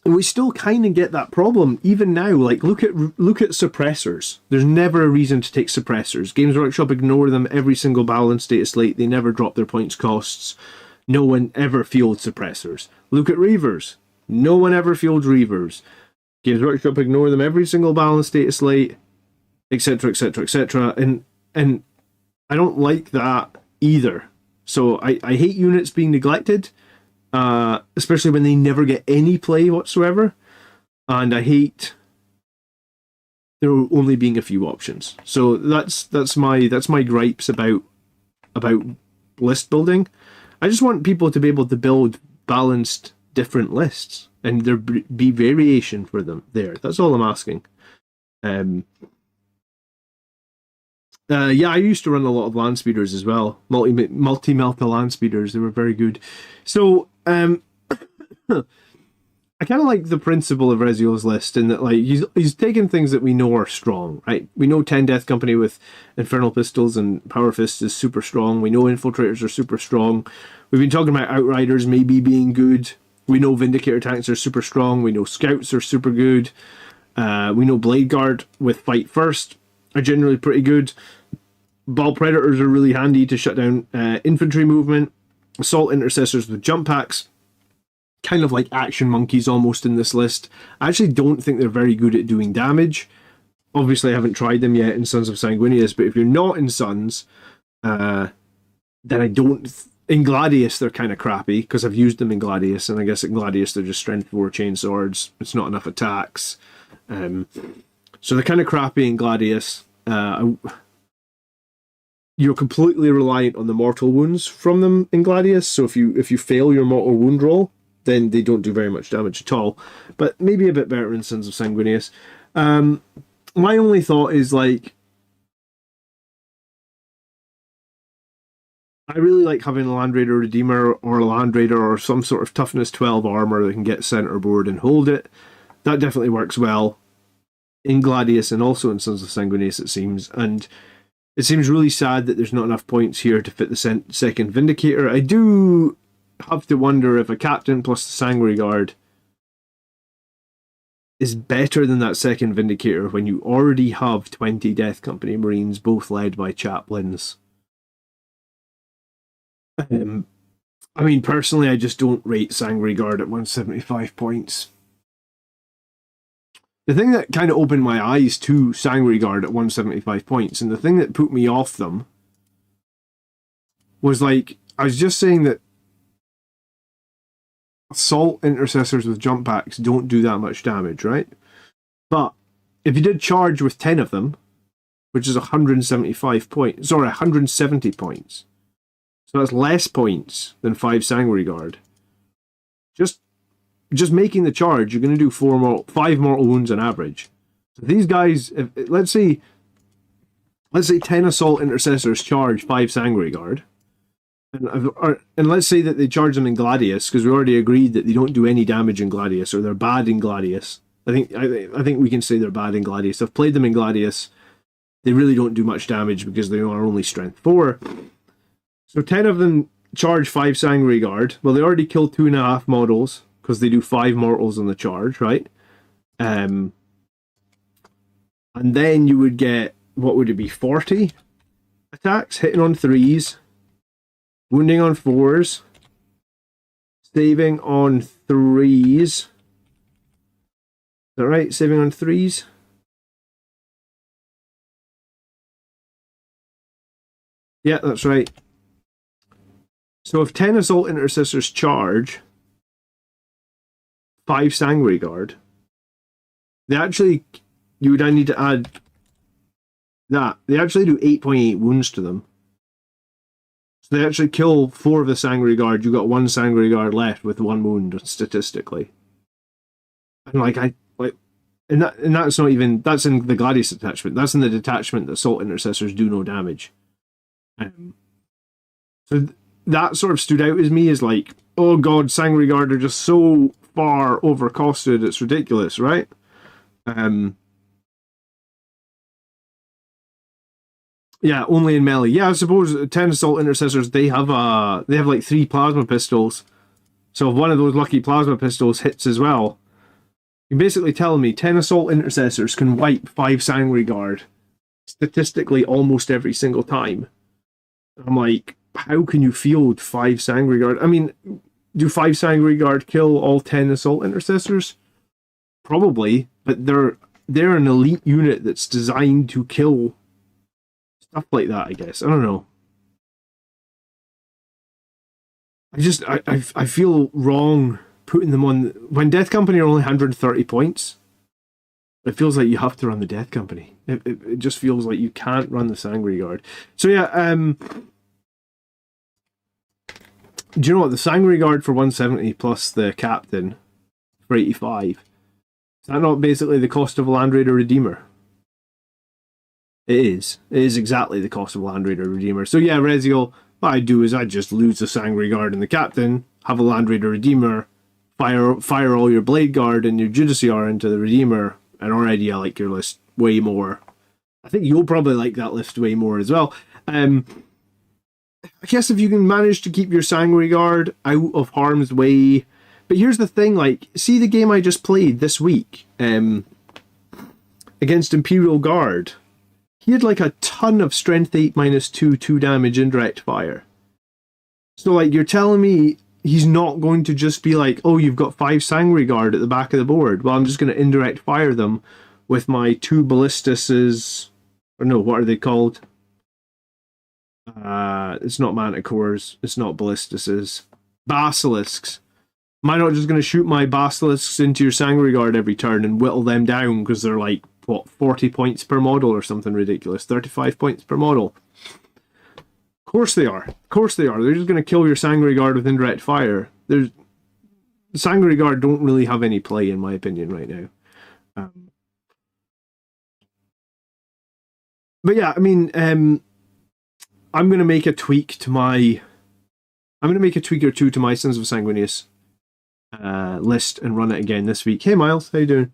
And we still kind of get that problem even now. Like, look at suppressors. There's never a reason to take suppressors. Games Workshop ignore them every single balance data slate. They never drop their points costs. No one ever fields suppressors. Look at Reavers. No one ever fields Reavers. Games Workshop ignore them every single balance data slate, etc., etc., etc. And I don't like that either. So I hate units being neglected. Especially when they never get any play whatsoever, and I hate there only being a few options. So that's my gripes about list building. I just want people to be able to build balanced different lists, and there be variation for them there. That's all I'm asking. Yeah, I used to run a lot of land speeders as well. Multi-Melta land speeders. They were very good. So I kind of like the principle of Reziel's list in that, like, he's taken things that we know are strong, right? We know 10 Death Company with Infernal Pistols and Power Fists is super strong. We know Infiltrators are super strong. We've been talking about Outriders maybe being good. We know Vindicator tanks are super strong. We know Scouts are super good. We know Blade Guard with Fight First are generally pretty good. Ball Predators are really handy to shut down infantry movement. Assault Intercessors with jump packs, kind of like action monkeys almost in this list. I actually don't think they're very good at doing damage. Obviously, I haven't tried them yet in Sons of Sanguinius, but if you're not in Sons, then I don't... In Gladius, they're kind of crappy, because I've used them in Gladius, and I guess in Gladius they're just strength 4 chain swords. It's not enough attacks. So they're kind of crappy in Gladius. You're completely reliant on the mortal wounds from them in Gladius, so if you fail your mortal wound roll, then they don't do very much damage at all. But maybe a bit better in Sons of Sanguinius. My only thought is, like, I really like having a Land Raider Redeemer or a Land Raider or some sort of toughness 12 armor that can get centerboard and hold it. That definitely works well in Gladius and also in Sons of Sanguinius, it seems. And it seems really sad that there's not enough points here to fit the second Vindicator. I do have to wonder if a captain plus the Sanguinary Guard is better than that second Vindicator when you already have 20 Death Company Marines, both led by chaplains. I mean, personally, I just don't rate Sanguinary Guard at 175 points. The thing that kind of opened my eyes to Sanguinary Guard at 175 points, and the thing that put me off them, was like, I was just saying that Assault Intercessors with jump packs don't do that much damage, right? But if you did charge with 10 of them, which is 175 points, sorry, 170 points, so that's less points than 5 Sanguinary Guard. Just making the charge, you're going to do 5 mortal wounds on average. So these guys, let's say 10 Assault Intercessors charge 5 Sanguinary Guard, and let's say that they charge them in Gladius, because we already agreed that they don't do any damage in Gladius, or they're bad in Gladius. I think we can say they're bad in Gladius. I've played them in Gladius. They really don't do much damage because they are only strength 4. So 10 of them charge 5 Sanguinary Guard. Well, they already killed 2.5 models, because they do 5 mortals on the charge, right? And then you would get, what would it be, 40 attacks, hitting on 3s, wounding on 4s, saving on 3s. Is that right? Saving on 3s? Yeah, that's right. So if 10 Assault Intercessors charge 5 Sanguinary Guard, you would then need to add that. They actually do 8.8 wounds to them. So they actually kill 4 of the Sanguinary Guard. You got 1 Sanguinary Guard left with 1 wound statistically. And that's not even, that's in the Gladius detachment. That's in the detachment that Assault Intercessors do no damage. So that sort of stood out as me as like, oh god, Sanguinary Guard are just so far overcosted, it's ridiculous, right? Yeah, only in melee. Yeah, I suppose 10 Assault Intercessors, they have like 3 plasma pistols. So if one of those lucky plasma pistols hits as well, you're basically telling me 10 Assault Intercessors can wipe 5 Sanguinary Guard statistically almost every single time. I'm like, how can you field 5 Sanguinary Guard? I mean, do 5 Sanguinary Guard kill all 10 Assault Intercessors? Probably, but they're an elite unit that's designed to kill stuff like that, I guess. I don't know. I feel wrong putting them on... When Death Company are only 130 points, it feels like you have to run the Death Company. It just feels like you can't run the Sanguinary Guard. So yeah, do you know what? The Sanguinary Guard for 170 plus the Captain for 85. Is that not basically the cost of a Land Raider Redeemer? It is. It is exactly the cost of a Land Raider Redeemer. So yeah, Reziel, what I do is I just lose the Sanguinary Guard and the Captain, have a Land Raider Redeemer, fire all your Blade Guard and your Judiciar into the Redeemer, and already I like your list way more. I think you'll probably like that list way more as well. I guess if you can manage to keep your Sanguinary Guard out of harm's way. But here's the thing, like, see the game I just played this week? against Imperial Guard, he had like a ton of strength 8 -2, 2 damage indirect fire. So like you're telling me he's not going to just be like, oh, you've got 5 Sangre Guard at the back of the board. Well, I'm just going to indirect fire them with my 2 Ballistuses, or no, what are they called? It's not Manticores, it's not Ballistuses. Basilisks. Am I not just going to shoot my Basilisks into your Sangre Guard every turn and whittle them down because they're like, what, 40 points per model or something ridiculous? 35 points per model. Of course they are. Of course they are. They're just going to kill your Sangre Guard with indirect fire. The Sangre Guard don't really have any play, in my opinion, right now. But yeah, I mean, I'm going to make a tweak to my... I'm going to make a tweak or two to my Sons of Sanguinius list and run it again this week. Hey Miles, how you doing?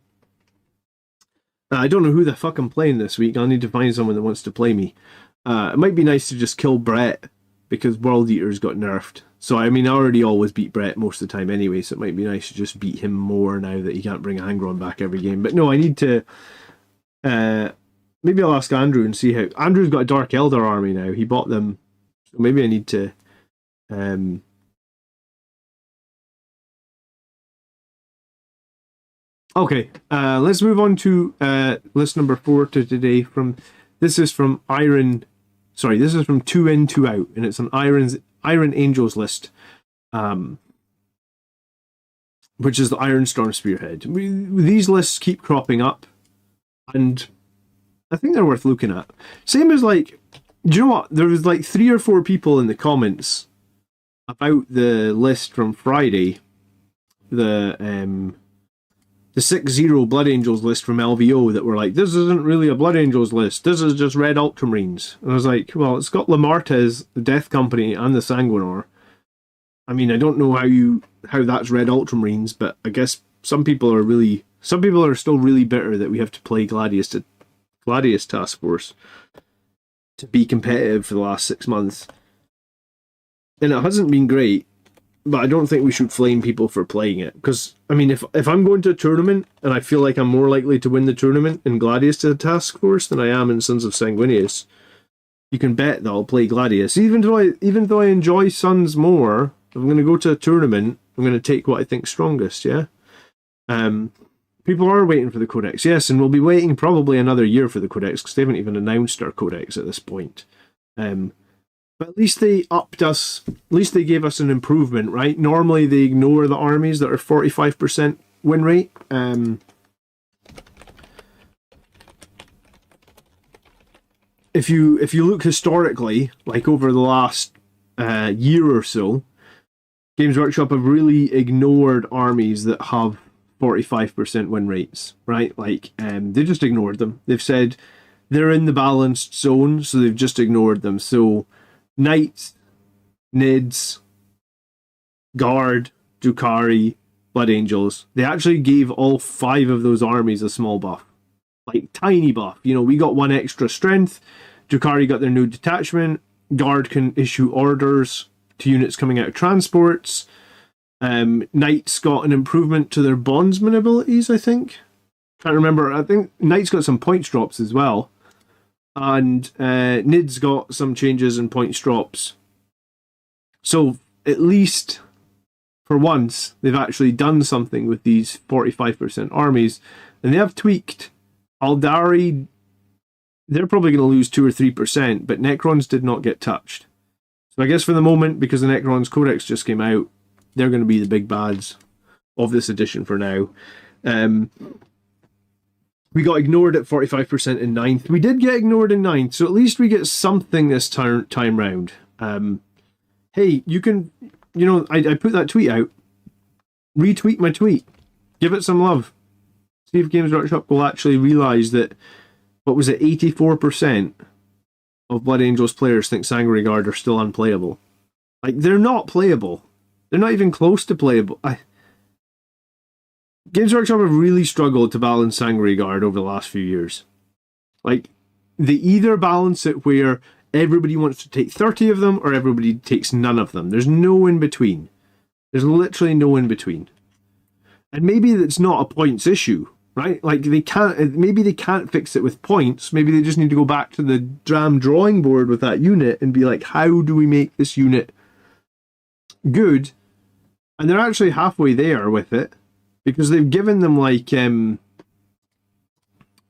I don't know who the fuck I'm playing this week. I'll need to find someone that wants to play me. It might be nice to just kill Brett, because World Eater's got nerfed. So, I mean, I already always beat Brett most of the time anyway, so it might be nice to just beat him more now that he can't bring a Hangron back every game. But no, I need to... maybe I'll ask Andrew and see how... Andrew's got a Dark Elder army now. He bought them. So maybe I need to... Okay, let's move on to list number 4 to today. This is from Iron... Sorry, this is from 2 In, 2 Out, and it's an Iron Angels list, which is the Iron Storm Spearhead. These lists keep cropping up, and I think they're worth looking at. Same as, like, do you know what? There was like 3 or 4 people in the comments about the list from Friday, the 6-0 Blood Angels list from LVO, that were like, this isn't really a Blood Angels list, this is just Red Ultramarines. And I was like, well, it's got Lamartez, the Death Company, and the Sanguinor. I mean, I don't know how that's Red Ultramarines, but I guess some people are still really bitter that we have to play Gladius Task Force to be competitive for the last 6 months. And it hasn't been great, but I don't think we should flame people for playing it. Because, I mean, if I'm going to a tournament and I feel like I'm more likely to win the tournament in Gladius to the Task Force than I am in Sons of Sanguinius, you can bet that I'll play Gladius. Even though I enjoy Sons more, if I'm going to go to a tournament, I'm going to take what I think's strongest, yeah? People are waiting for the Codex, yes, and we'll be waiting probably another year for the Codex, because they haven't even announced our Codex at this point. But at least they upped us, at least they gave us an improvement, right? Normally they ignore the armies that are 45% win rate. If you look historically, like over the last year or so, Games Workshop have really ignored armies that have 45% win rates, right? Like, they just ignored them. They've said they're in the balanced zone, so they've just ignored them. So Knights, Nids, Guard, Drukhari, Blood Angels, they actually gave all 5 of those armies a small buff. Like, tiny buff. You know, we got 1 extra strength, Drukhari got their new detachment, Guard can issue orders to units coming out of transports, Knights got an improvement to their bondsman abilities, I think. Can't remember. I think Knights got some points drops as well. And Nids got some changes in points drops. So at least for once, they've actually done something with these 45% armies. And they have tweaked. Aldari, they're probably going to lose 2 or 3%, but Necrons did not get touched. So I guess for the moment, because the Necrons Codex just came out, they're going to be the big bads of this edition for now. We got ignored at 45% in 9th. We did get ignored in 9th, so at least we get something this time round. Hey, you can... You know, I put that tweet out. Retweet my tweet. Give it some love. See if Games Workshop will actually realise that, what was it, 84% of Blood Angels players think Sangre Guard are still unplayable. Like, they're not playable. They're not even close to playable. Games Workshop have really struggled to balance Sangre Guard over the last few years. Like, they either balance it where everybody wants to take 30 of them or everybody takes none of them. There's no in between. There's literally no in between. And maybe it's not a points issue, right? Like they can't, maybe they can't fix it with points. Maybe they just need to go back to the drawing board with that unit and be like, how do we make this unit good? And they're actually halfway there with it, because they've given them like,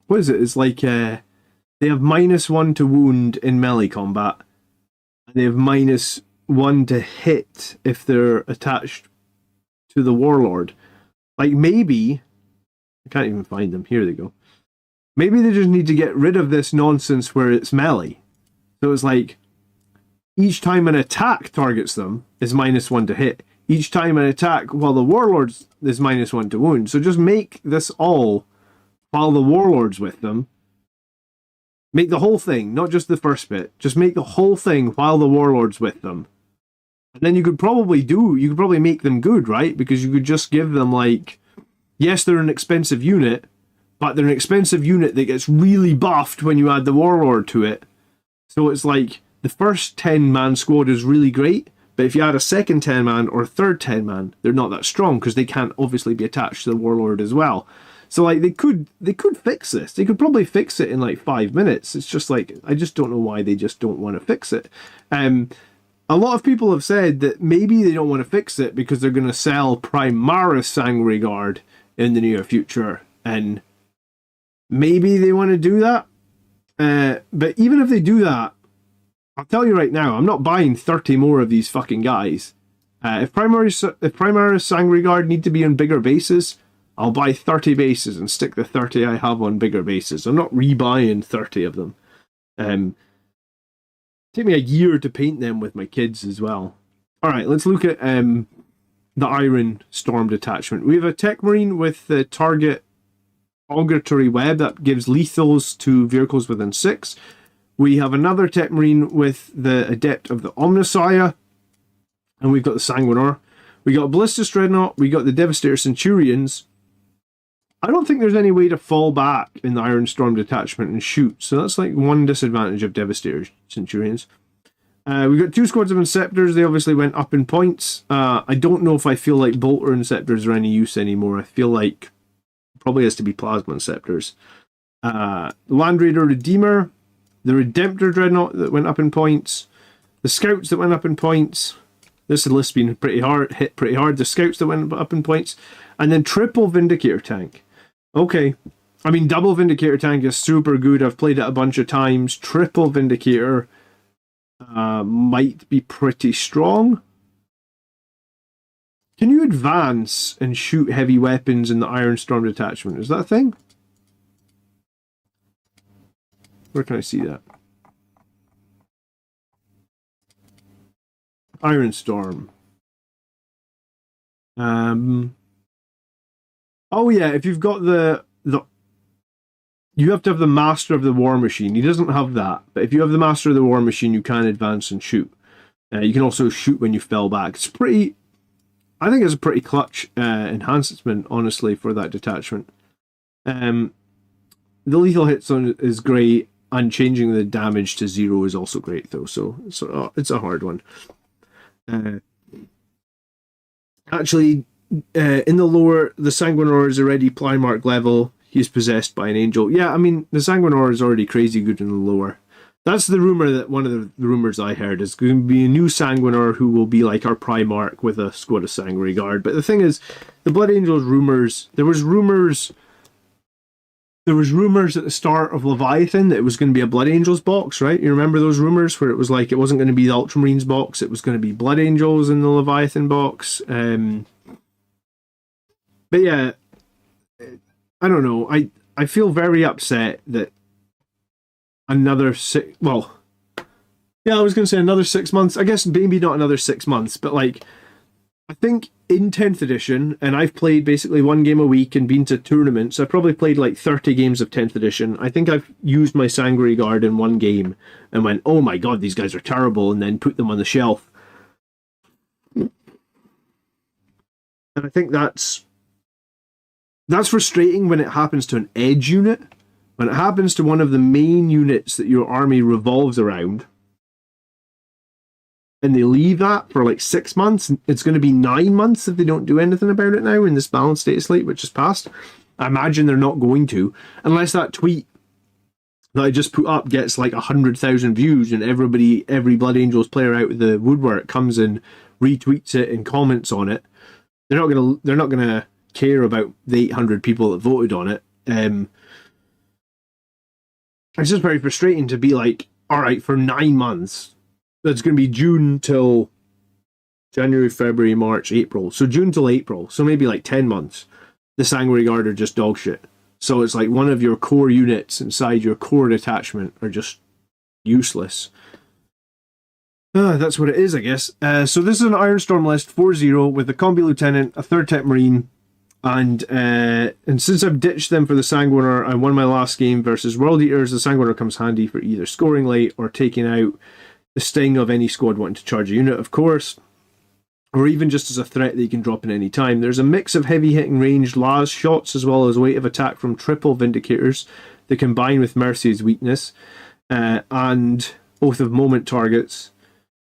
what is it? It's like, they have -1 to wound in melee combat, and they have -1 to hit if they're attached to the warlord. Like maybe, I can't even find them. Here they go. Maybe they just need to get rid of this nonsense where it's melee. So it's like, each time an attack targets them is -1 to hit. Each time an attack while the warlords is -1 to wound. So just make this all while the warlord's with them. Make the whole thing, not just the first bit. Just make the whole thing while the warlord's with them. And then you could probably make them good, right? Because you could just give them like, yes, they're an expensive unit, but they're an expensive unit that gets really buffed when you add the warlord to it. So it's like, the first 10-man squad is really great, but if you add a second 10-man or a third 10-man, they're not that strong because they can't obviously be attached to the warlord as well. So like they could fix this. They could probably fix it in like 5 minutes. It's just like, I just don't know why they just don't want to fix it. A lot of people have said that maybe they don't want to fix it because they're going to sell Primaris Sangreguard in the near future, and maybe they want to do that. But even if they do that, I'll tell you right now, I'm not buying 30 more of these fucking guys. If Primaris Sangreguard need to be on bigger bases, I'll buy 30 bases and stick the 30 I have on bigger bases. I'm not rebuying 30 of them. Take me a year to paint them with my kids as well. Alright, let's look at the Iron Storm detachment. We have a Tech Marine with the target auguratory web that gives lethals to vehicles within 6. We have another Tech Marine with the Adept of the Omnissiah, and we've got the Sanguinor. We got Ballistus Dreadnought, we got the Devastator Centurions. I don't think there's any way to fall back in the Iron Storm detachment and shoot, so that's like one disadvantage of Devastator Centurions. We've got 2 squads of Inceptors. They obviously went up in points. I don't know if I feel like Bolter Inceptors are any use anymore. I feel like it probably has to be Plasma Inceptors. Land Raider Redeemer, the Redemptor Dreadnought that went up in points, the Scouts that went up in points. This list's been hit pretty hard. The Scouts that went up in points, and then triple Vindicator Tank. Okay, I mean double Vindicator Tank is super good. I've played it a bunch of times. Triple Vindicator might be pretty strong. Can you advance and shoot heavy weapons in the Iron Storm detachment? Is that a thing? Where can I see that? Iron Storm. Oh yeah, if you've got the you have to have the Master of the War Machine. He doesn't have that, but if you have the Master of the War Machine, you can advance and shoot. You can also shoot when you fell back. It's pretty. I think it's a pretty clutch enhancement, honestly, for that detachment. The lethal hits on is great, and changing the damage to 0 is also great, though. So it's a hard one. Actually, in the lore, the Sanguinor is already Primarch level. He's possessed by an angel. Yeah, I mean, the Sanguinor is already crazy good in the lore. That's the rumor, that one of the rumors I heard is going to be a new Sanguinor who will be like our Primarch with a squad of Sangreguard. But the thing is, the Blood Angels rumors, there was rumors at the start of Leviathan that it was going to be a Blood Angels box, right? You remember those rumors where it was like it wasn't going to be the Ultramarines box, it was going to be Blood Angels in the Leviathan box. But yeah, I don't know. I feel very upset that another 6... Well, yeah, I was going to say another 6 months. I guess maybe not another 6 months, but like, I think in 10th edition, and I've played basically 1 game a week and been to tournaments, I've probably played like 30 games of 10th edition. I think I've used my Sangreguard in 1 game and went, oh my god, these guys are terrible, and then put them on the shelf. And I think that's frustrating when it happens to an edge unit. When it happens to one of the main units that your army revolves around, and they leave that for like 6 months, it's going to be 9 months if they don't do anything about it now in this balanced state of slate, which is passed. I imagine they're not going to, unless that tweet that I just put up gets like 100,000 views and every Blood Angels player out of the woodwork comes and retweets it and comments on it. They're not gonna care about the 800 people that voted on it. It's just very frustrating to be like, all right, for 9 months, that's going to be June till January, February, March, April. So June till April. So maybe like 10 months. The Sanguinary Guard are just dog shit. So it's like one of your core units inside your core detachment are just useless. That's what it is, I guess. So this is an Ironstorm list, 4-0, with a Combi Lieutenant, a 3rd Tech Marine, and since I've ditched them for the Sanguiner, I won my last game versus World Eaters. The Sanguiner comes handy for either scoring late or taking out the sting of any squad wanting to charge a unit, of course, or even just as a threat that you can drop in any time. There's a mix of heavy-hitting ranged las shots as well as weight of attack from triple Vindicators that combine with Mercy's weakness, and Oath of Moment targets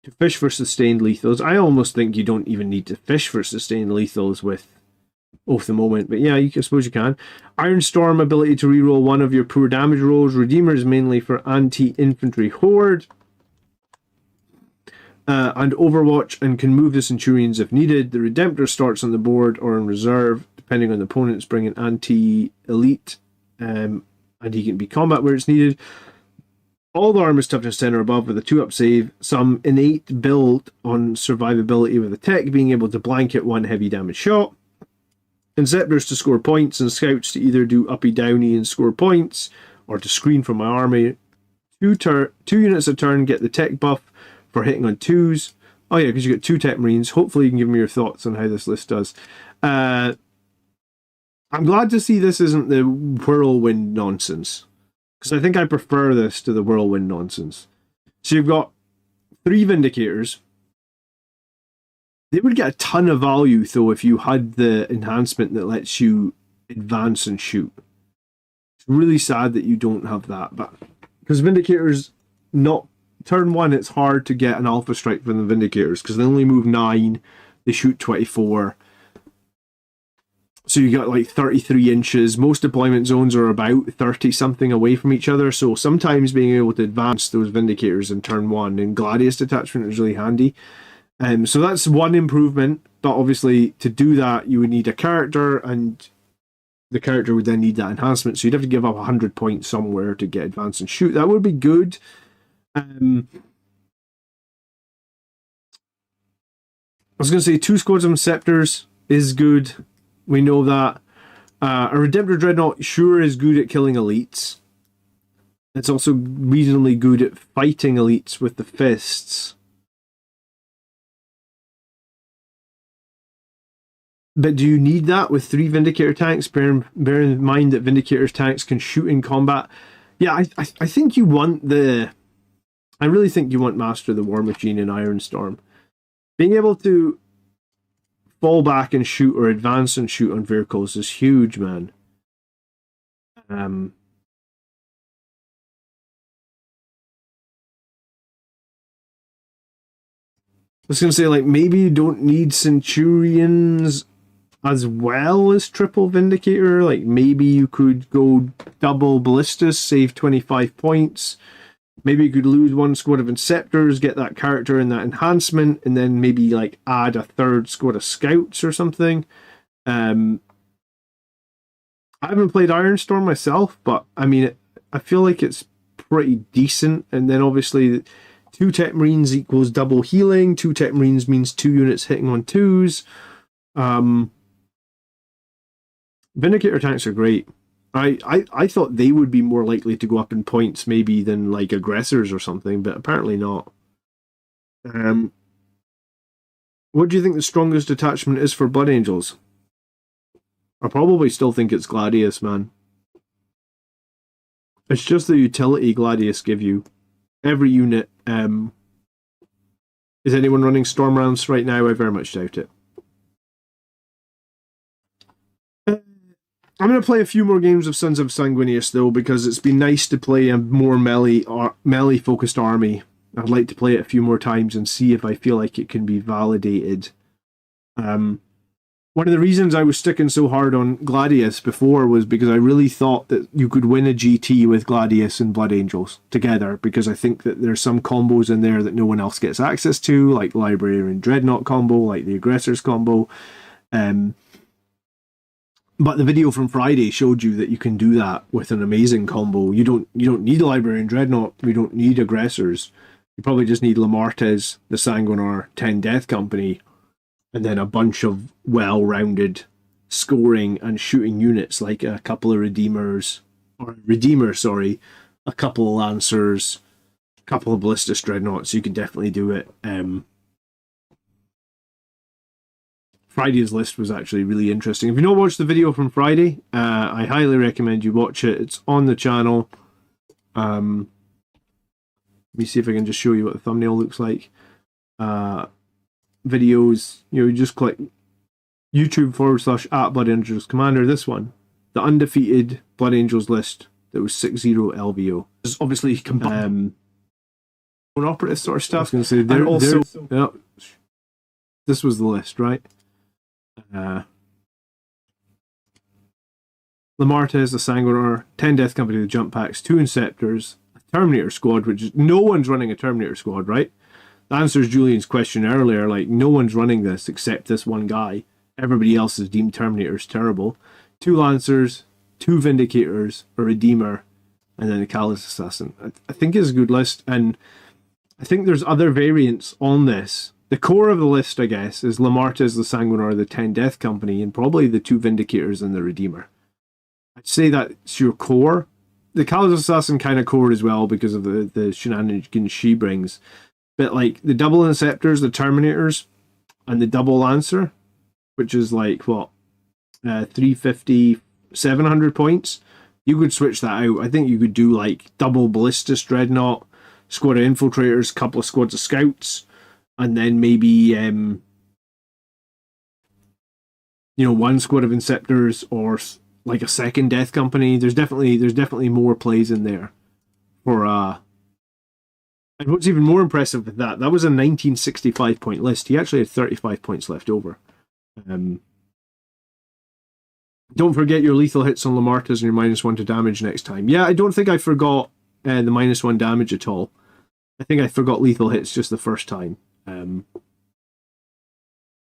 to fish for sustained lethals. I almost think you don't even need to fish for sustained lethals with Oath of Moment, but yeah, I suppose you can. Ironstorm ability to reroll one of your poor damage rolls. Redeemer is mainly for anti-infantry horde. And Overwatch, and can move the Centurions if needed. The Redemptor starts on the board or in reserve, depending on the opponent's bringing anti-elite, and he can be combat where it's needed. All the armor is toughness 10 or above with a 2-up save. Some innate build on survivability with a tech, being able to blanket one heavy damage shot. Inceptors to score points, and Scouts to either do uppy downy and score points, or to screen from my army. 2 units a turn get the tech buff for hitting on 2s. Oh yeah, because you get 2 Tech Marines. Hopefully you can give me your thoughts on how this list does. I'm glad to see this isn't the Whirlwind nonsense, because I think I prefer this to the Whirlwind nonsense. So you've got 3 Vindicators. They would get a ton of value, though, if you had the enhancement that lets you advance and shoot. It's really sad that you don't have that, but because Vindicators, not turn 1, it's hard to get an Alpha Strike from the Vindicators because they only move 9, they shoot 24. So you got like 33 inches. Most deployment zones are about 30 something away from each other. So sometimes being able to advance those Vindicators in turn 1 and Gladius detachment is really handy. So that's one improvement. But obviously to do that, you would need a character, and the character would then need that enhancement. So you'd have to give up 100 points somewhere to get advance and shoot. That would be good. I was going to say 2 squads of Inceptors is good. We know that. A Redemptor Dreadnought sure is good at killing elites. It's also reasonably good at fighting elites with the fists. But do you need that with 3 Vindicator tanks? Bear in mind that Vindicator's tanks can shoot in combat. Yeah, I think you want the... I really think you want Master of the War Machine in Ironstorm. Being able to fall back and shoot or advance and shoot on vehicles is huge, man. I was going to say, like, maybe you don't need Centurions as well as triple Vindicator. Like, maybe you could go double Ballistas, save 25 points. Maybe you could lose 1 squad of Inceptors, get that character and that enhancement, and then maybe like add a 3rd squad of Scouts or something. I haven't played Ironstorm myself, but I mean, I feel like it's pretty decent. And then obviously 2 Tech Marines equals double healing. 2 Tech Marines means 2 units hitting on 2s. Vindicator tanks are great. I thought they would be more likely to go up in points maybe than like aggressors or something, but apparently not. What do you think the strongest detachment is for Blood Angels? I probably still think it's Gladius, man. It's just the utility Gladius give you. Every unit. Is anyone running Stormlance right now? I very much doubt it. I'm going to play a few more games of Sons of Sanguinius, though, because it's been nice to play a more melee-focused army. I'd like to play it a few more times and see if I feel like it can be validated. one of the reasons I was sticking so hard on Gladius before was because I really thought that you could win a GT with Gladius and Blood Angels together, because I think that there's some combos in there that no one else gets access to, like Library and Dreadnought combo, like the Aggressors combo. But the video from Friday showed you that you can do that with an amazing combo. You don't need a Library and Dreadnought. You don't need Aggressors. You probably just need Lamartes, the Sanguinar, 10 Death Company, and then a bunch of well-rounded scoring and shooting units, like a couple of Redeemers, a couple of Lancers, a couple of Ballistus Dreadnoughts. You can definitely do it. Friday's list was actually really interesting. If you not watched the video from Friday, I highly recommend you watch it. It's on the channel. Let me see if I can just show you what the thumbnail looks like. Videos, you just click YouTube/@ Blood Angels Commander. This one, the undefeated Blood Angels list that was 6-0 LVO. This is obviously combined operative sort of stuff. I was going to say, they're also, yeah, this was the list, right? Lamartes, the Sanguinar, 10 Death Company, the Jump Packs, 2 Inceptors, a Terminator squad, which is, no one's running a Terminator squad, right? That answers Julian's question earlier, like, no one's running this except this one guy. Everybody else is deemed Terminators terrible. 2 Lancers, 2 Vindicators, a Redeemer, and then a Callous Assassin. I think it's a good list, and I think there's other variants on this. The core of the list, I guess, is Lamartes, the Sanguinar, the 10 Death Company, and probably the 2 Vindicators and the Redeemer. I'd say that's your core. The Callous Assassin kind of core as well because of the shenanigans she brings. But like the double Inceptors, the Terminators, and the double Lancer, which is like, what, 350, 700 points, you could switch that out. I think you could do like double Ballistus Dreadnought, squad of Infiltrators, couple of squads of Scouts, and then maybe, one squad of Inceptors, or like a second Death Company. There's definitely more plays in there for and what's even more impressive with that was a 1965 point list. He actually had 35 points left over. Don't forget your lethal hits on Lamartes and your -1 to damage next time. Yeah, I don't think I forgot the -1 damage at all. I think I forgot lethal hits just the first time.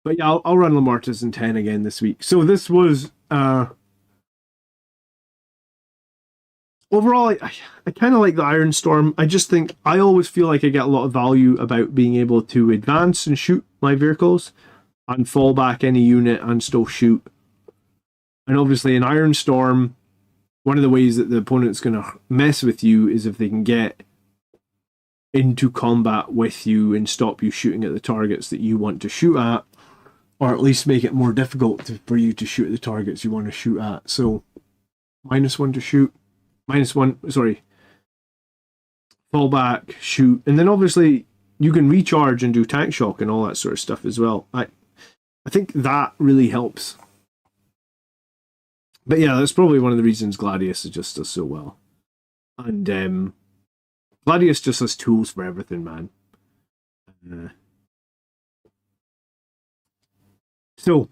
But yeah, I'll run Lamartes in 10 again this week. So this was overall, I kind of like the Iron Storm. I just think I always feel like I get a lot of value about being able to advance and shoot my vehicles and fall back any unit and still shoot. And obviously in Iron Storm, one of the ways that the opponent's going to mess with you is if they can get into combat with you and stop you shooting at the targets that you want to shoot at, or at least make it more difficult for you to shoot at the targets you want to shoot at. So -1 to shoot. Fall back, shoot, and then obviously you can recharge and do tank shock and all that sort of stuff as well. I think that really helps. But yeah, that's probably one of the reasons Gladius just does so well. And Gladius just has tools for everything, man. So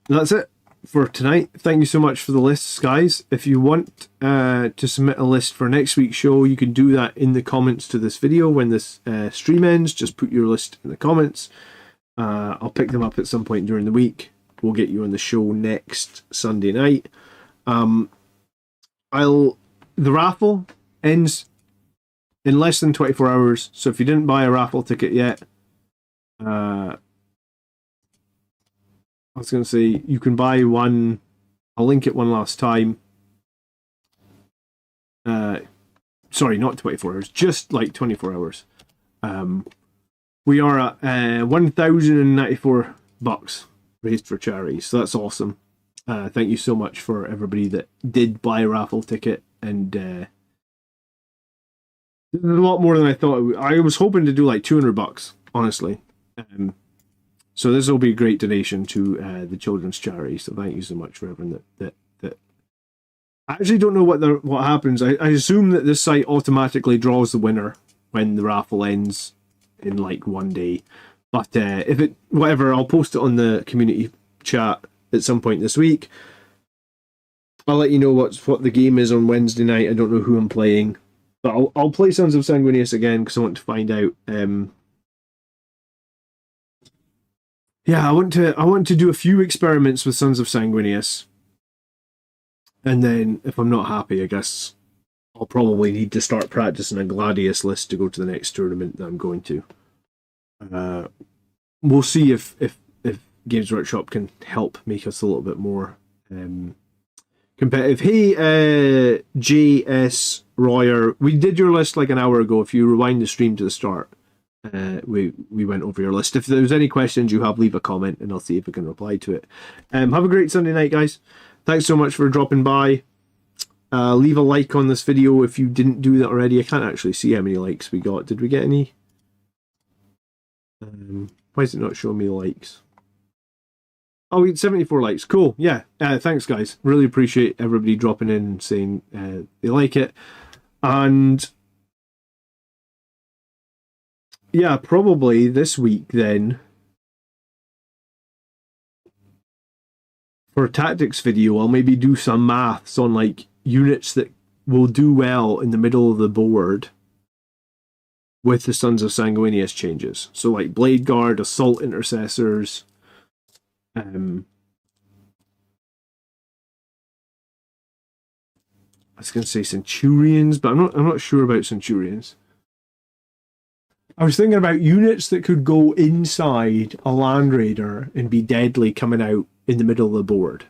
that's it for tonight. Thank you so much for the lists, guys. If you want to submit a list for next week's show, you can do that in the comments to this video when this stream ends. Just put your list in the comments. I'll pick them up at some point during the week. We'll get you on the show next Sunday night. The raffle ends in less than 24 hours. So if you didn't buy a raffle ticket yet, I was going to say you can buy one. I'll link it one last time. Sorry, not 24 hours, just like 24 hours. We are at $1,094 raised for charity, so that's awesome. Thank you so much for everybody that did buy a raffle ticket, and this is a lot more than I thought. I was hoping to do like $200, honestly. So this will be a great donation to the children's charity. So thank you so much for everyone that. I actually don't know what happens. I assume that this site automatically draws the winner when the raffle ends in like one day. But if it whatever, I'll post it on the community chat at some point this week. I'll let you know what the game is on Wednesday night. I don't know who I'm playing, but I'll play Sons of Sanguinius again because I want to find out. Yeah, I want to do a few experiments with Sons of Sanguinius, and then if I'm not happy, I guess I'll probably need to start practicing a Gladius list to go to the next tournament that I'm going to. We'll see if Games Workshop can help make us a little bit more competitive. Hey, J.S. Royer, we did your list like an hour ago. If you rewind the stream to the start, we went over your list. If there's any questions you have, leave a comment and I'll see if I can reply to it. Have a great Sunday night, guys. Thanks so much for dropping by. Leave a like on this video if you didn't do that already. I can't actually see how many likes we got. Did we get any? Why is it not showing me likes? Oh, we had 74 likes. Cool. Yeah. Thanks, guys. Really appreciate everybody dropping in and saying they like it. And yeah, probably this week then, for a tactics video, I'll maybe do some maths on like units that will do well in the middle of the board with the Sons of Sanguinius changes. So like Blade Guard, Assault Intercessors, I was going to say Centurions, but I'm not sure about Centurions. I was thinking about units that could go inside a Land Raider and be deadly coming out in the middle of the board,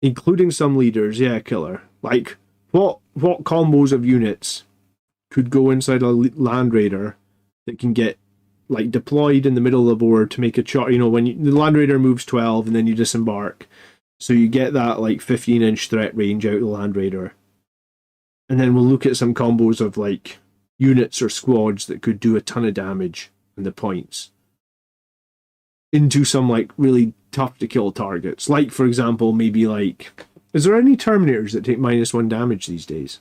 including some leaders. Yeah, killer. Like what combos of units could go inside a Land Raider that can get like deployed in the middle of the board to make a chart. You know, when the Land Raider moves 12 and then you disembark, so you get that like 15-inch threat range out of the Land Raider, and then we'll look at some combos of like units or squads that could do a ton of damage in the points into some like really tough to kill targets. Like for example, maybe like, is there any Terminators that take -1 damage these days?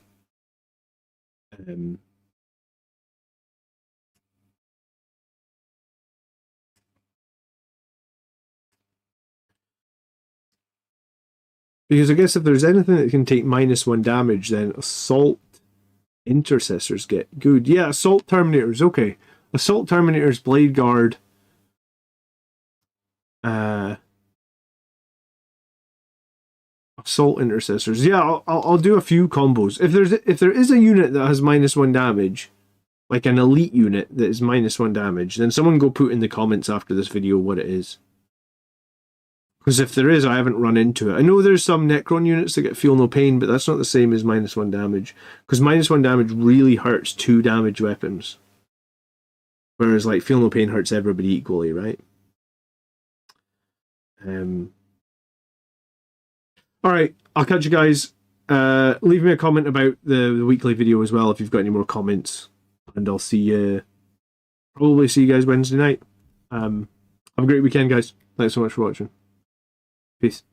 Because I guess if there's anything that can take -1 damage, then Assault Intercessors get good. Yeah, Assault Terminators, okay. Assault Terminators, Blade Guard, Assault Intercessors. Yeah, I'll do a few combos. If there is a unit that has -1 damage, like an elite unit that is -1 damage, then someone go put in the comments after this video what it is. Because if there is, I haven't run into it. I know there's some Necron units that get Feel No Pain, but that's not the same as -1 damage. Because -1 damage really hurts 2 damage weapons. Whereas like Feel No Pain hurts everybody equally, right? Alright, I'll catch you guys. Leave me a comment about the weekly video as well if you've got any more comments. And I'll see you, probably see you guys Wednesday night. Have a great weekend, guys. Thanks so much for watching. Peace.